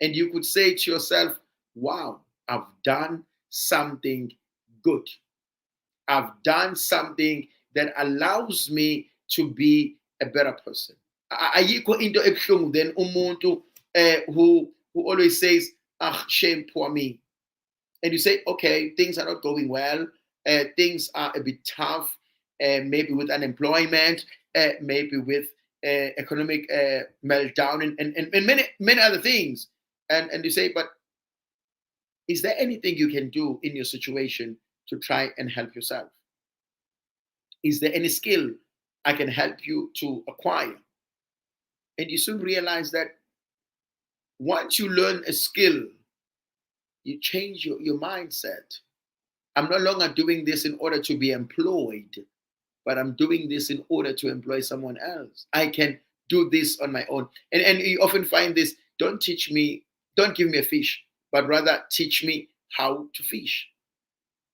And you could say to yourself, wow, I've done something good. I've done something that allows me to be a better person. Ayikho into ebuhlungu than umuntu who always says, ah, shame, poor me. And you say, okay, things are not going well. Things are a bit tough, maybe with unemployment, maybe with economic meltdown, and many other things. And you say, but is there anything you can do in your situation to try and help yourself? Is there any skill I can help you to acquire? And you soon realize that once you learn a skill, you change your mindset. I'm no longer doing this in order to be employed, but I'm doing this in order to employ someone else. I can do this on my own. And you often find this, don't teach me, don't give me a fish, but rather teach me how to fish.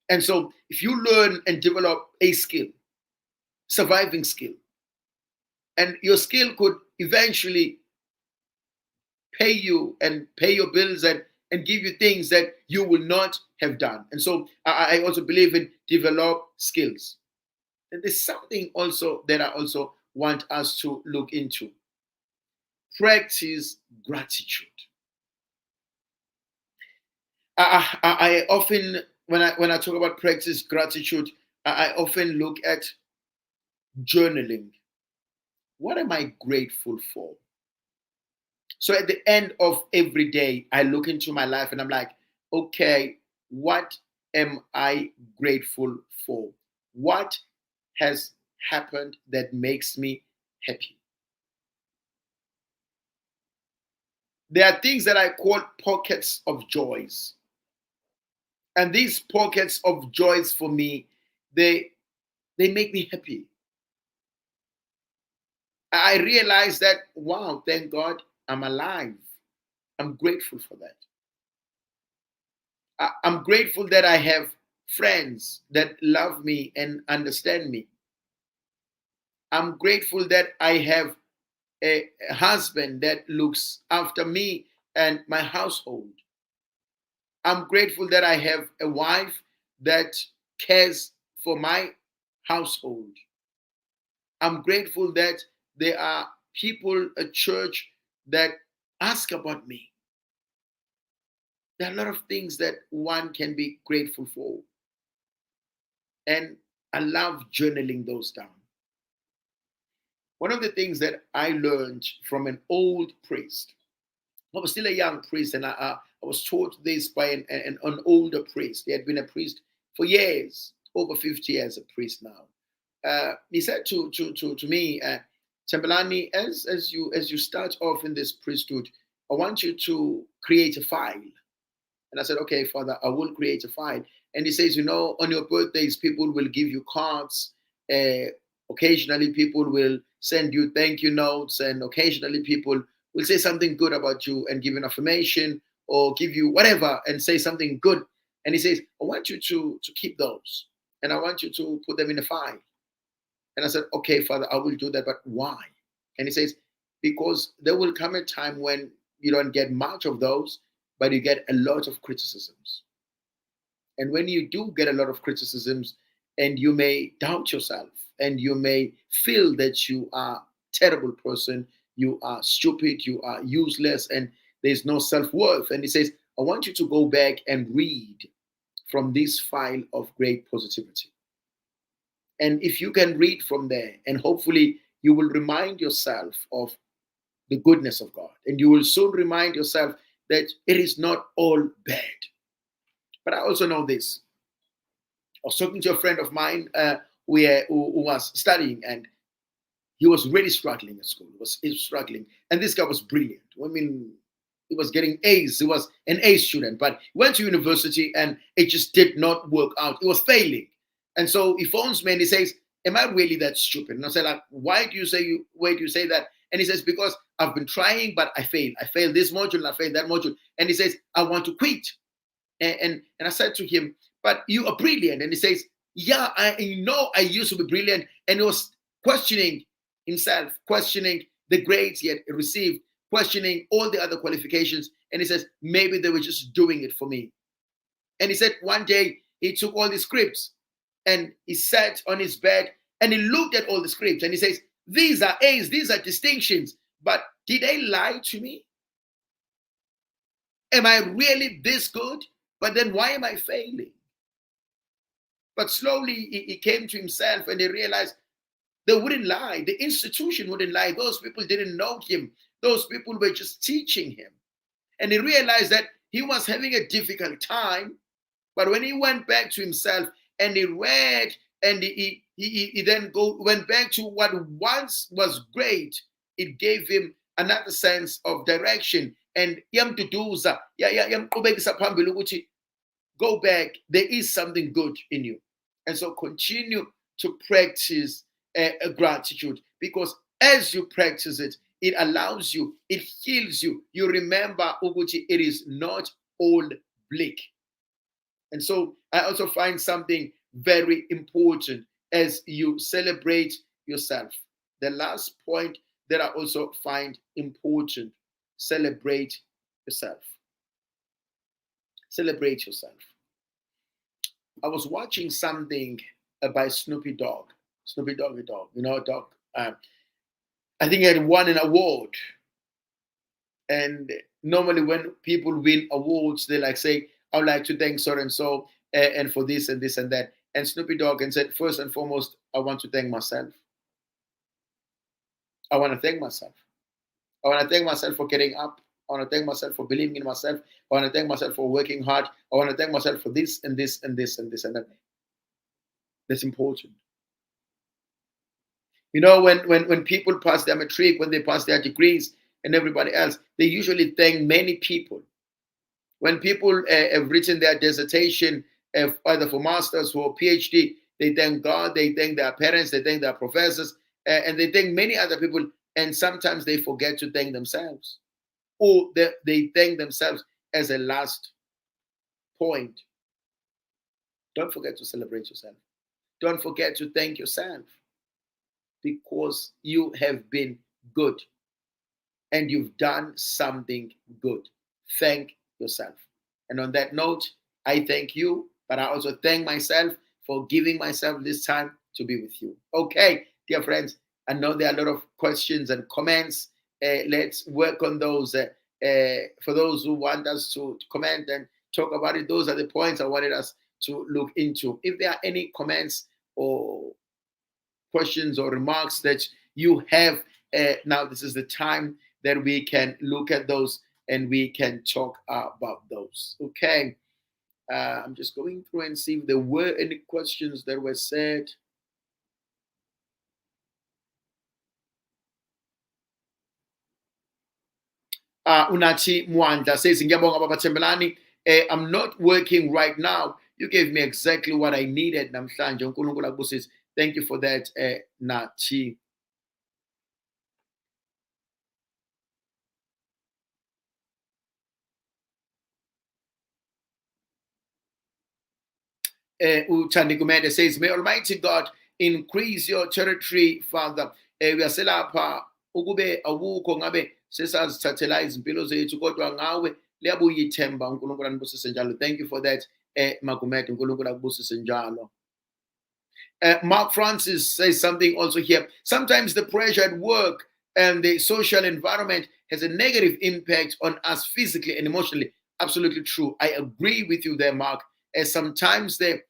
And so if you learn and develop a skill, surviving skill, and your skill could eventually pay you and pay your bills and give you things that you will not have done. And so I also believe in develop skills. And there's something also that I also want us to look into. Practice gratitude. I often, when I talk about practice gratitude, I often look at journaling. What am I grateful for? So at the end of every day, I look into my life and I'm like, okay, what am I grateful for? What has happened that makes me happy? There are things that I call pockets of joys. And these pockets of joys for me, they make me happy. I realize that, wow, thank God I'm alive. I'm grateful for that. I'm grateful that I have friends that love me and understand me. I'm grateful that I have a husband that looks after me and my household. I'm grateful that I have a wife that cares for my household. I'm grateful that there are people at church that ask about me. There are a lot of things that one can be grateful for. And I love journaling those down. One of the things that I learned from an old priest, I was still a young priest, and I was taught this by an older priest. He had been a priest for years, over 50 years a priest now. He said to me, Tembelani, as you start off in this priesthood, I want you to create a file. And I said, okay, Father, I will create a file. And he says, on your birthdays, people will give you cards. Occasionally, people will send you thank you notes. And occasionally, people will say something good about you and give an affirmation or give you whatever and say something good. And he says, I want you to keep those. And I want you to put them in a file. And I said, okay, Father, I will do that. But why? And he says, because there will come a time when you don't get much of those, but you get a lot of criticisms. And when you do get a lot of criticisms, and you may doubt yourself, and you may feel that you are a terrible person, you are stupid, you are useless, and there's no self-worth. And he says, I want you to go back and read from this file of great positivity. And if you can read from there, and hopefully you will remind yourself of the goodness of God, and you will soon remind yourself that it is not all bad. But I also know this. I was talking to a friend of mine who was studying, and he was really struggling at school. He was struggling. And this guy was brilliant. I mean, he was getting A's. He was an A student, but he went to university and it just did not work out. He was failing. And so he phones me and he says, am I really that stupid? And I said, like, why do you say that? And he says, because I've been trying, but I fail. I failed this module and I failed that module. And he says, I want to quit. And I said to him, but you are brilliant. And he says, yeah, I know I used to be brilliant. And he was questioning himself, questioning the grades he had received, questioning all the other qualifications. And he says, maybe they were just doing it for me. And he said one day he took all the scripts and he sat on his bed and he looked at all the scripts and he says, these are A's, these are distinctions, but did they lie to me? Am I really this good? But then why am I failing? But slowly he came to himself and he realized they wouldn't lie. The institution wouldn't lie. Those people didn't know him. Those people were just teaching him. And he realized that he was having a difficult time. But when he went back to himself and he read and he then went back to what once was great, it gave him another sense of direction. And go back, there is something good in you. And so continue to practice gratitude, because as you practice it, it allows you, it heals you. You remember, Uguchi, it is not all bleak. And so I also find something very important as you celebrate yourself. The last point that I also find important, celebrate yourself. Celebrate yourself. I was watching something by Snoopy Dogg. Snoopy Doggy Dogg, you know, dog. I think he had won an award. And normally when people win awards, they like say, I would like to thank so and so and for this and this and that. And Snoopy Dogg and said, first and foremost, I want to thank myself. I want to thank myself. I want to thank myself for getting up. I want to thank myself for believing in myself. I want to thank myself for working hard. I want to thank myself for this and this and this and this and that. That's important. You know, when people pass their matric, when they pass their degrees and everybody else, they usually thank many people. When people have written their dissertation, either for masters or PhD, they thank God, they thank their parents, they thank their professors, and they thank many other people. And sometimes they forget to thank themselves, or they thank themselves as a last point. Don't forget to celebrate yourself. Don't forget to thank yourself, because you have been good and you've done something good. Thank yourself. And on that note, I thank you, but I also thank myself for giving myself this time to be with you. Okay, dear friends, I know there are a lot of questions and comments. Let's work on those. For those who want us to comment and talk about it, those are the points I wanted us to look into. If there are any comments or questions or remarks that you have, now this is the time that we can look at those and we can talk about those. Okay. I'm just going through and see if there were any questions that were said. Unachi Mwanda says, Ngiyabonga Baba Thembelani, I'm not working right now. You gave me exactly what I needed. Namhlanje uNkulunkulu akubusise. Thank you for that, Nachi. Uchandi Gumede says, may Almighty God increase your territory, Father. Uyaselapha ukube awukho ngabe sesazithathela izimpilo zethu, kodwa ngawe liyabuya ithemba. uNkulunkulu anibusise njalo. Thank you for that, Magumede. uNkulunkulu akubusise njalo. Mark Francis says something also here. Sometimes the pressure at work and the social environment has a negative impact on us physically and emotionally. Absolutely true. I agree with you there, Mark. As sometimes the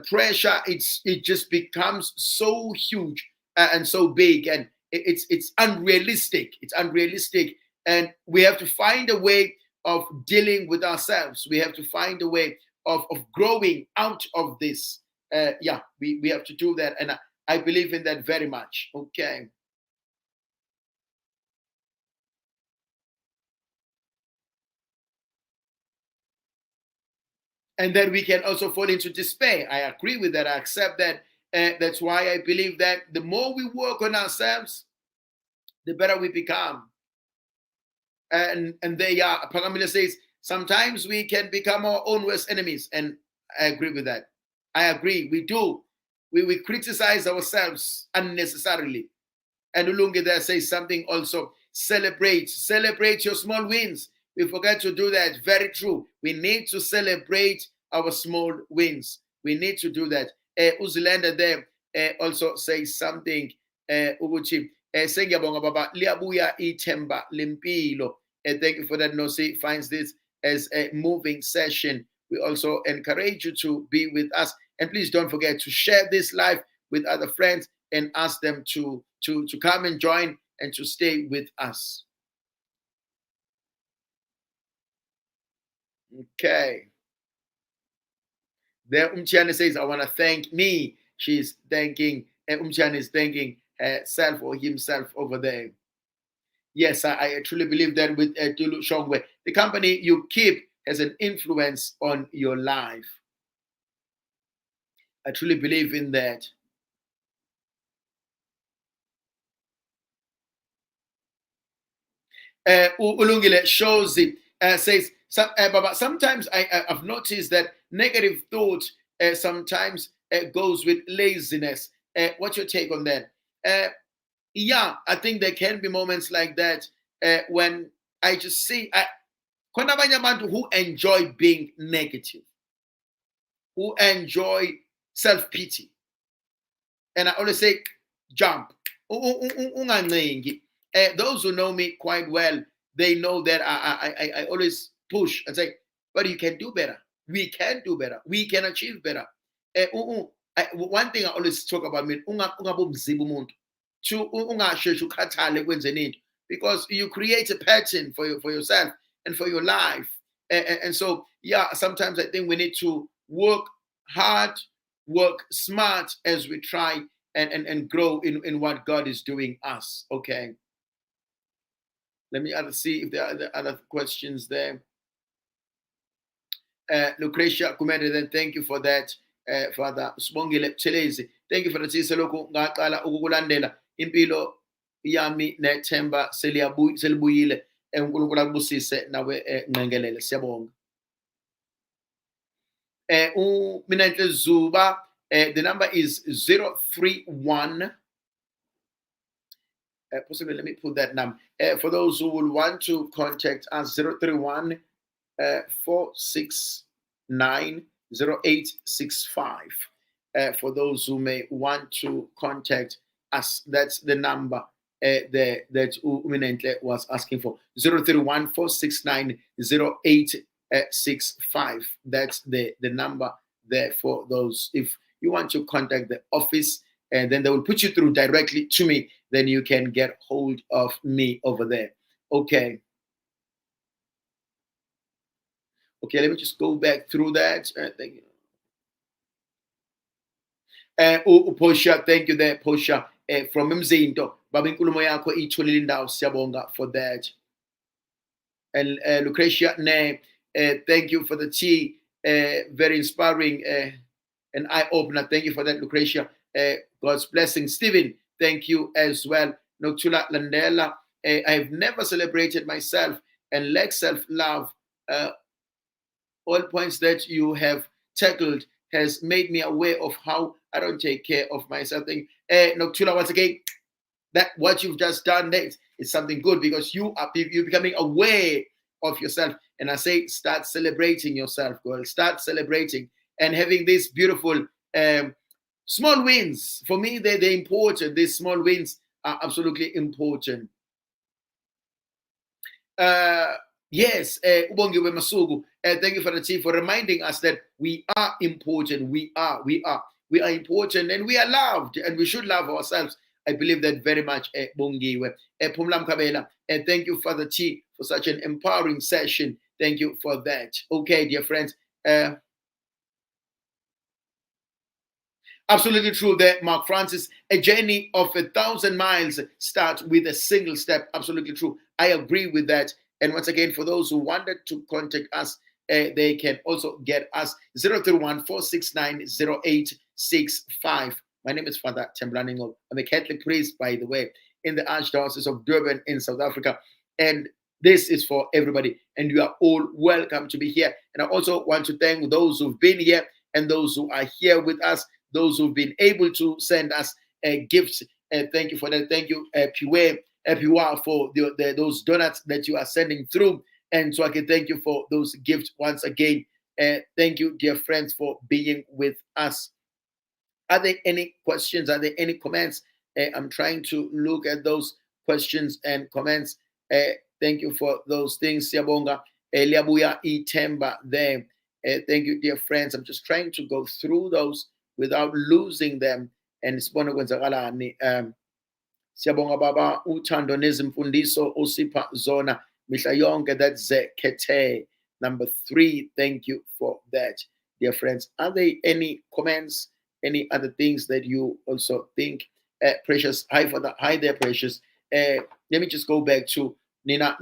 pressure, it just becomes so huge and so big, and it's unrealistic. It's unrealistic, and we have to find a way of dealing with ourselves. We have to find a way of growing out of this. We have to do that, and I believe in that very much. Okay. And then we can also fall into despair. I agree with that. I accept that. That's why I believe that the more we work on ourselves, the better we become. And Pagamila says, sometimes we can become our own worst enemies. And I agree with that. I agree. We do. We criticize ourselves unnecessarily. And Ulungi there says something also. Celebrate your small wins. We forget to do that. Very true. We need to celebrate our small wins. We need to do that. Uzilanda there also says something. Uguchi, sengiyabonga baba, liyabuya ithemba lempilo. Thank you for that. Nosi finds this as a moving session. We also encourage you to be with us. And please don't forget to share this live with other friends and ask them to come and join and to stay with us. Okay. There, Umchiane says, I want to thank me. She's thanking, Umchiane is thanking herself or himself over there. Yes, I truly believe that with Tulu Shongwe. The company you keep has an influence on your life. I truly believe in that. Ulungile shows it, says, Baba, sometimes I've noticed that negative thought sometimes goes with laziness. What's your take on that? Yeah, I think there can be moments like that when I just see who enjoy being negative, who enjoy self-pity. And I always say, jump. Those who know me quite well, they know that I always push and say, but you can do better. We can do better. We can achieve better. One thing I always talk about, because you create a pattern for yourself and for your life. And so, yeah, sometimes I think we need to work hard, work smart as we try and grow in what God is doing us. Okay. Let me see if there are other questions there. Lucretia Kumede, then thank you for that, Father Sbongile Chelezi. Thank you for the Tiseloku Ngakala Ukulandela Impilo Yami Netemba Selibuyile enkulunkulu akubusise nawe nqengelele siyabonga. Mina Ntle Zuba, the number is 031. Possibly, let me put that number. For those who will want to contact us, 031 469 0865. For those who may want to contact us, that's the number that Uminentle was asking for. 031 469 0865. That's the number there for those. If you want to contact the office, and then they will put you through directly to me, then you can get hold of me over there. Okay. Okay, let me just go back through that. Thank you. Posha, thank you there, Posha. From Mzinto, babinkulumo yakho itholile indawo, siyabonga for that. And Lucretia, thank you for the tea. Very inspiring and eye-opener. Thank you for that, Lucretia. God's blessing. Stephen, thank you as well. Noctula Landela, I've never celebrated myself and lack self-love. All points that you have tackled has made me aware of how I don't take care of myself. Noctula, once again, that what you've just done next is something good, because you're becoming aware of yourself. And I say, start celebrating yourself, girl. Start celebrating and having these beautiful small wins. For me, they're important. These small wins are absolutely important. Yes, Ubongiwe Masugu, thank you for the team for reminding us that we are important. We are important, and we are loved, and we should love ourselves. I believe that very much, Bongiwe. Pumlam Kabela, and thank you, Father T, for such an empowering session. Thank you for that. Okay, dear friends. Absolutely true there, Mark Francis. A journey of 1,000 miles starts with a single step. Absolutely true. I agree with that. And once again, for those who wanted to contact us, they can also get us 031 469 0865. My name is Father Temblaningo. I'm a Catholic priest, by the way, in the Archdiocese of Durban in South Africa. And this is for everybody. And you are all welcome to be here. And I also want to thank those who've been here and those who are here with us, those who've been able to send us gifts. Thank you for that. Thank you, Piwe. for those donuts that you are sending through. And so I can thank you for those gifts once again. Thank you, dear friends, for being with us. Are there any questions? Are there any comments? I'm trying to look at those questions and comments. Thank you for those things. Siyabonga. Liabuya Itemba there. Thank you, dear friends. I'm just trying to go through those without losing them. And sibone kwenzakalani. Siyabonga baba uthando nezimfundiso osipha zona mihla yonke. That's Kete. Number 3. Thank you for that, dear friends. Are there any comments? Any other things that you also think? Precious, hi for that. Hi there, Precious. Let me just go back to Nina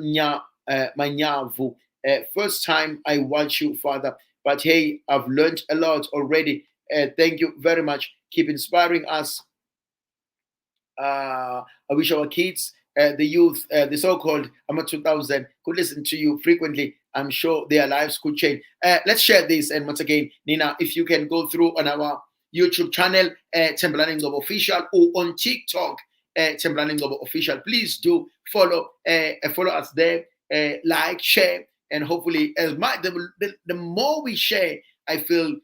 Manyavu. First time I watch you, Father, but hey, I've learned a lot already. Thank you very much. Keep inspiring us. I wish our kids, the youth, the so-called Ama 2000 could listen to you frequently. I'm sure their lives could change. Let's share this. And once again, Nina, if you can go through on our YouTube channel, Tembelani Ngobo Official, or on TikTok, Tembelani Ngobo Official, please do follow us there, like, share, and hopefully, the more we share, I feel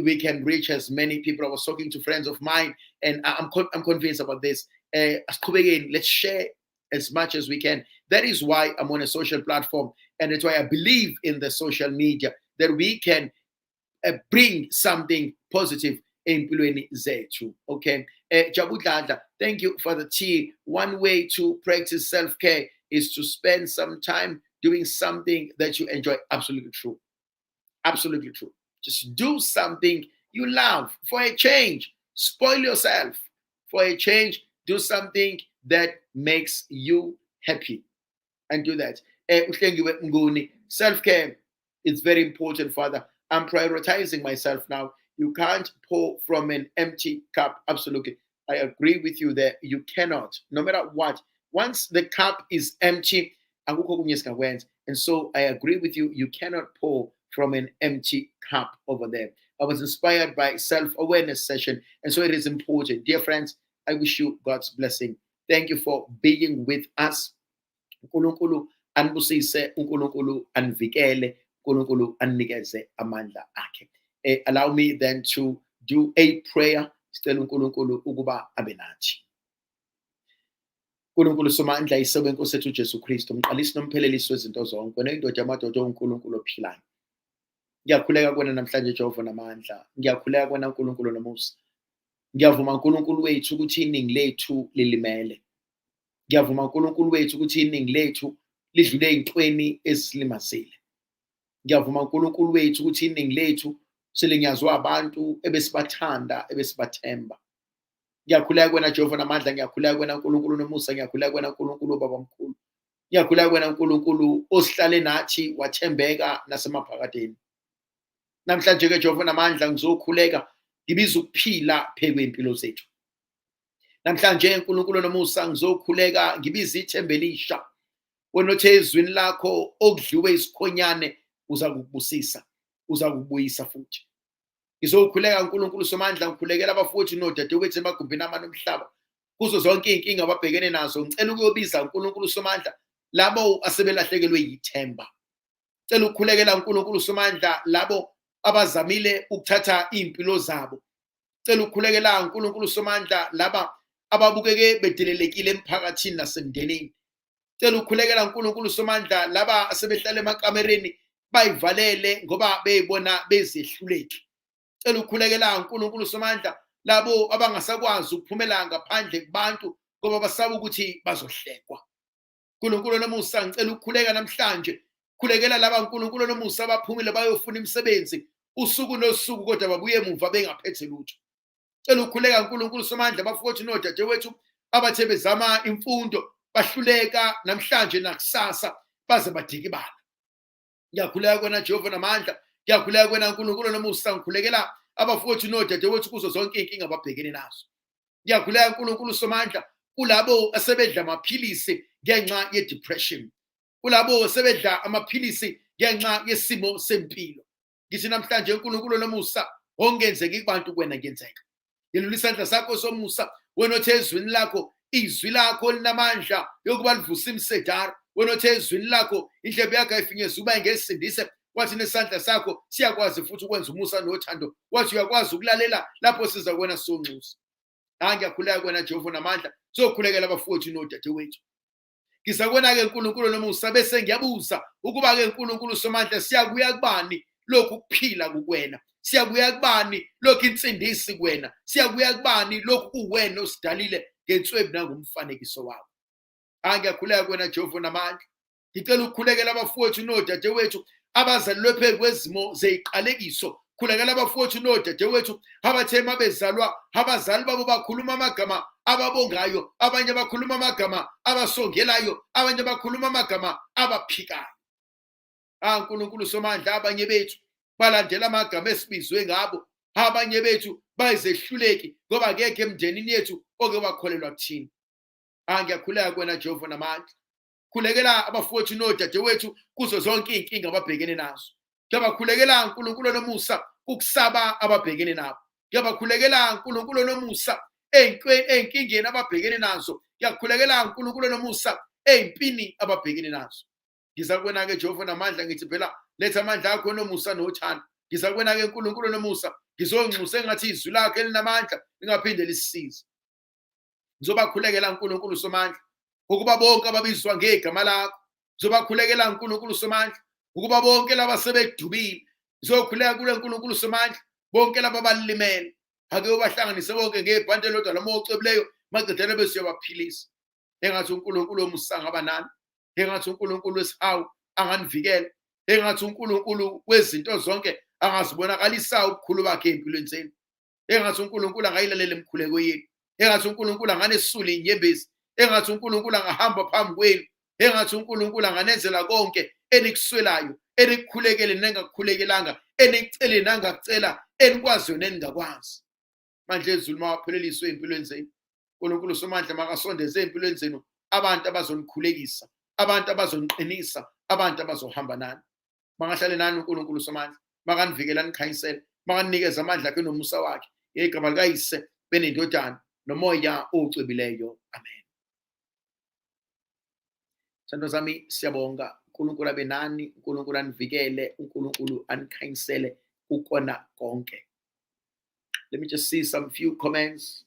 we can reach as many people. I was talking to friends of mine, and I'm convinced about this. Let's share as much as we can. That is why I'm on a social platform, and it's why I believe in the social media, that we can bring something positive empilweni zethu. Okay, Jabudlada, thank you for the tea. One way to practice self-care is to spend some time doing something that you enjoy. Absolutely true. Absolutely true. Just do something you love for a change. Spoil yourself for a change. Do something that makes you happy, and do that. Self-care is very important, Father. I'm prioritizing myself now. You can't pour from an empty cup. Absolutely. I agree with you there. You cannot, no matter what. Once the cup is empty, and so I agree with you. You cannot pour from an empty cup over there. I was inspired by self-awareness session, and so it is important. Dear friends, I wish you God's blessing. Thank you for being with us. uNkulunkulu anibusise, uNkulunkulu anivikele, uNkulunkulu anikeze amandla akhe. Allow me then to do a prayer. Sicela uNkulunkulu ukuba abe nathi. uNkulunkulu somandla, isebe Nkosi yethu Jesu Kristu, umqalisi nomphelelisi wezinto zonke, wena indoda yamadoda uNkulunkulu ophilayo. Ngiyakhuleka kuwena namhlanje Jehova namandla. Ngiyakhuleka kuwena uNkulunkulu nomusa. Ngiyavuma uNkulunkulu wethu ukuthi iningi lethu lilimele. Ngiyavuma uNkulunkulu wethu ukuthi iningi lethu lidlule ezintweni ezilimazile. Ngiyavuma uNkulunkulu wethu ukuthi iningi lethu selinyazwa abantu ebesibathanda, ebesibathemba. Ngiyakhuleka kuwena Jehova namandla, ngiyakhuleka kuwena uNkulunkulu nomusa, ngiyakhuleka kuwena uNkulunkulu Baba mkhulu. Ngiyakhuleka kuwena uNkulunkulu osihlale nathi wathembeka nasemaphakadeni. Namhlanje ke Jehova namandla ngizokhuleka ngibiza ukuphila phekwe impilo zethu. Namhlanje uNkulunkulu nomusa ngizokhuleka ngibiza ithemba elisha. Wena othe ezwini lakho okudliwe isikhonyane uza kukubusisa, uza kukubuyisa futhi. Ngizokhuleka uNkulunkulu somandla, ngikhulekela abafowethu nodadewethu emagumbini amanye omhlaba kuzo zonke inkinga ababhekene nazo. Ngicela ukuyobiza uNkulunkulu somandla labo asebelahlekelwe yithemba. Ngicela ukukhulekela uNkulunkulu somandla labo abazamile ukuthatha impilo zabo. Ngicela ukukhulekela uNkulunkulu somandla laba ababukeke bedelelekile emphakathini nasemndenini. Ngicela ukukhulekela uNkulunkulu somandla laba asebehlala emakamereni bayivalele ngoba beyibona bezehluleki. Ngicela ukukhulekela uNkulunkulu somandla labo abangasakwazi ukuphumela ngaphandle kubantu ngoba basaba ukuthi bazohlekwa. uNkulunkulu nomusa, ngicela ukukhuleka namhlanje. Khulekela laba uNkulunkulu nomusa abaphumile bayofuna imisebenzi usuku nosuku kodwa babuye emuva bengaphethe lutho. Ngicela ukukhuleka uNkulunkulu somandla abafowethu nodadewethu abathe bezama imfundo bahluleka namhlanje nakusasa baze badikibala. Ngiyakhuleka kuwena Jehova namandla, ngiyakhuleka kuwena uNkulunkulu nomusa, ngikhulekela abafowethu nodadewethu kuzo zonke inkinga ababhekene nazo. Ngiyakhuleka uNkulunkulu somandla kulabo asebedla amaphilisi ngenxa ye-depression, kulabo asebedla amaphilisi ngenxa yesimo sempilo. Ngithi namhlanje uNkulunkulu nomusa, ongenzeki kubantu kuwena ngenzeka. Yelula isandla sakho somusa, wena othe ezwini lakho izwi lakho linamandla yokuba livuse imsedara. Wena othe ezwini lakho indlebe yakho ayifinyeza uba ngesindise, wathi nesandla sakho siyakwazi futhi ukwenza umusa nothando, wathi uyakwazi ukulalela lapho siza kwena sonxusa. Ngiyakhuleka kwena Jehova namandla, sokhulekela abafowethu nodadewethu. Ngizakwena-ke nkulunkulu nomusa, bese ngiyabuza ukuba-ke nkulunkulu somandla, siyakuya kubani lokhu kuphila kukwena? Siyakuya kubani lokhu insindisi kuwena? Siyakuya kubani lokhu kuwena osidalile ngenswebu nangomfanekiso wakho? Ngiyakhuleka kwena Jehova namandla, ngicela ukukhulekela abafowethu nodadewethu abazalelwe phezu kwezimo zeyiqalekiso. Khulekela abafowethu nodadewethu abathe mabezalwa abazali babo bakhuluma amagama ababongayo, abanye bakhuluma amagama abasongelayo, abanye bakhuluma amagama abaphikayo. Nkulunkulu somandla, abanye bethu balandela amagama esibizwe ngabo, abanye bethu bayizehluleki ngoba ngeke emndenini yethu oke wakholelwa kuthina. Ngiyakhuleka kwena Jehova namandla, khulekela abafowethu nodadewethu kuzo zonke iy'nkinga ababhekene nazo. Ngiyabakhulekela nkulunkulu nomusa ukusaba ababhekene nabo. Ngiyabakhulekela nkulunkulu nomusa ey'nkingeni ababhekene nazo. Ngiyakhulekela nkulunkulu nomusa ey'mpini ababhekene nazo. Ngiza kuwena-ke Jehova namandla, ngithi phela letha amandla akho nomusa nothando. Ngiza kuwena-ke nkulunkulu nomusa, ngizonxusa engathi izwi lakho elinamandla lingaphinde lisisize. Ngizobakhulekela nkulunkulu somandla ukuba bonke ababizwa ngegama lakho. Ngizobakhulekela nkulunkulu somandla ukuba bonke laba sebedubile. Ngizokhuleka kule nkulunkulu somandla bonke laba balimele, ake ubahlanganise bonke ngebhande elilodwa lomoya ocebileyo, maqedane bese uyabaphilisa. Engathi uNkulunkulu womusa angaba nani, engathi uNkulunkulu wesihawu anganivikela, engathi uNkulunkulu wezinto zonke angazibonakalisayo ubukhulu bakhe empilweni zenu, engathi uNkulunkulu angayilalela imikhuleko yenu, engathi uNkulunkulu anganesula inyembezi, engathi uNkulunkulu angahamba phambi kwenu, engathi uNkulunkulu anganenzela konke enikuswelayo, enikukhulekele nengakukhulekelanga, enicele nangakucela, enikwaziyo neningakwazi. Manje ezulu mawapheleliswe empilweni zenu. uNkulunkulu somandla makasondeze empilweni zenu abantu abazonikhulekisa, abantu abazoniqinisa, abantu abazohamba nani. Mangahlale nani uNkulunkulu somandla, makanivikela nikhanyisele, makaninikeze amandla akhe nomusa wakhe, ngegama likayise benendodana nomoya ocwebileyo. Amen. Sithando sami, siyabonga. uNkulunkulu abe nani, uNkulunkulu anivikele, uNkulunkulu anikhanyisele ukona konke. Let me just see some few comments.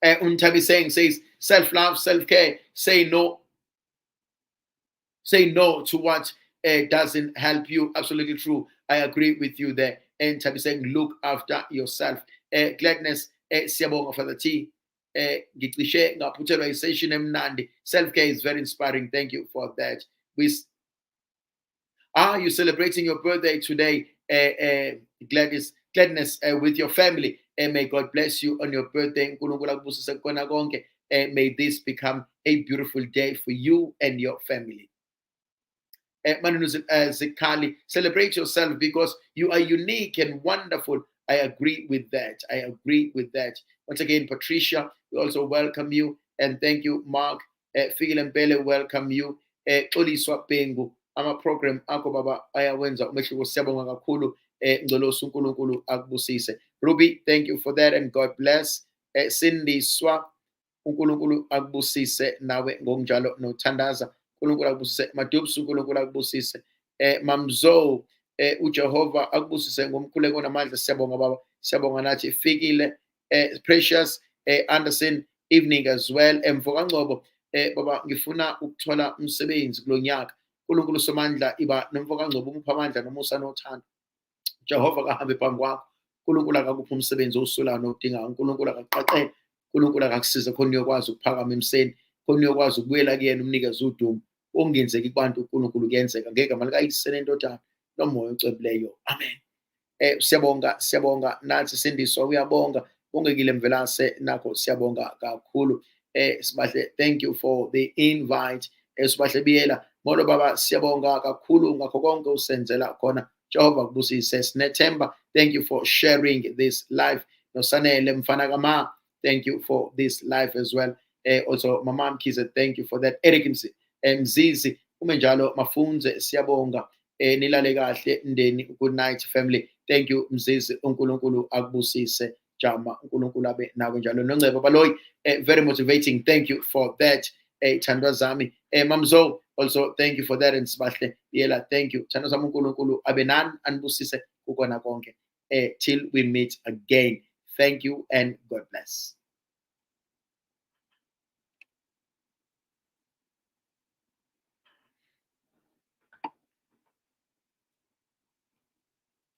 Untabi says self-love, self-care, say no to what doesn't help you. Absolutely true. I agree with you there. And Tabi saying look after yourself. Gladness, siyabonga for the tea. Self-care is very inspiring. Thank you for that. Are you celebrating your birthday today? Gladness with your family. May God bless you on your birthday. May this become a beautiful day for you and your family. Zikali, celebrate yourself because you are unique and wonderful. I agree with that. Once again, Patricia, we also welcome you. And thank you, Mark. Figilembele, welcome you. Xoliswa Pengu. Ama program ako baba ayawenza umehluko, siyabonga kakhulu. Ngolosu uNkulunkulu akubusise. Ruby, thank you for that and God bless. Cindy Swa, uNkulunkulu akubusise nawe ngokunjalo nothandaza. uNkulunkulu akubusise. Madubsu, uNkulunkulu akubusise. Mamzo, uJehova akubusise ngomkhuleko namandla. Siyabonga baba, siyabonga nathi. Fikile, Precious, Anderson, evening as well. Mvuka Ngcobo, baba ngifuna ukuthola umsebenzi kulonyaka. uNkulunkulu somandla iba nomvuka Ngcobo, umupha amandla nomusa nothando. Jehova kahambe phambi kwakho. uNkulunkulu akakupha umsebenzi osulayo nokudingayo. uNkulunkulu akaqaqele. uNkulunkulu akakusiza khona uyokwazi ukuphakama emiseni, khona uyokwazi ukubuyela kuyena umnikeze udumo. Okungenzeki kubantu uNkulunkulu kuyenzeka ngegama likayise nendodana nomoya ocwebileyo. Amen. Siyabonga nathi sindiswa, uyabonga ungekile Mvelase nakho siyabonga kakhulu. Sibahle, thank you for the invite. Sibahle biyela molo baba, siyabonga kakhulu ngakho konke usenzela khona. Jehova kubusise. Sinethemba, thank you for sharing this life. Nosanele Mfana Kama, thank you for this life as well. Also Mama Mkize, thank you for that. Eric Mzizi umenjalo Mafunze, siyabonga. Nilale kahle ndeni, good night family. Thank you Mzizi, uNkulunkulu akubusise. jama uNkulunkulu abe nawe njalo noNcebo Baloyi, very motivating. Thank you for that. Thandwa zami, Mamzo, also thank you for that. And Sibahle Yela, thank you. Thandwa zami uNkulunkulu abe nani anibusise kukona konke. Till we meet again. Thank you and God bless.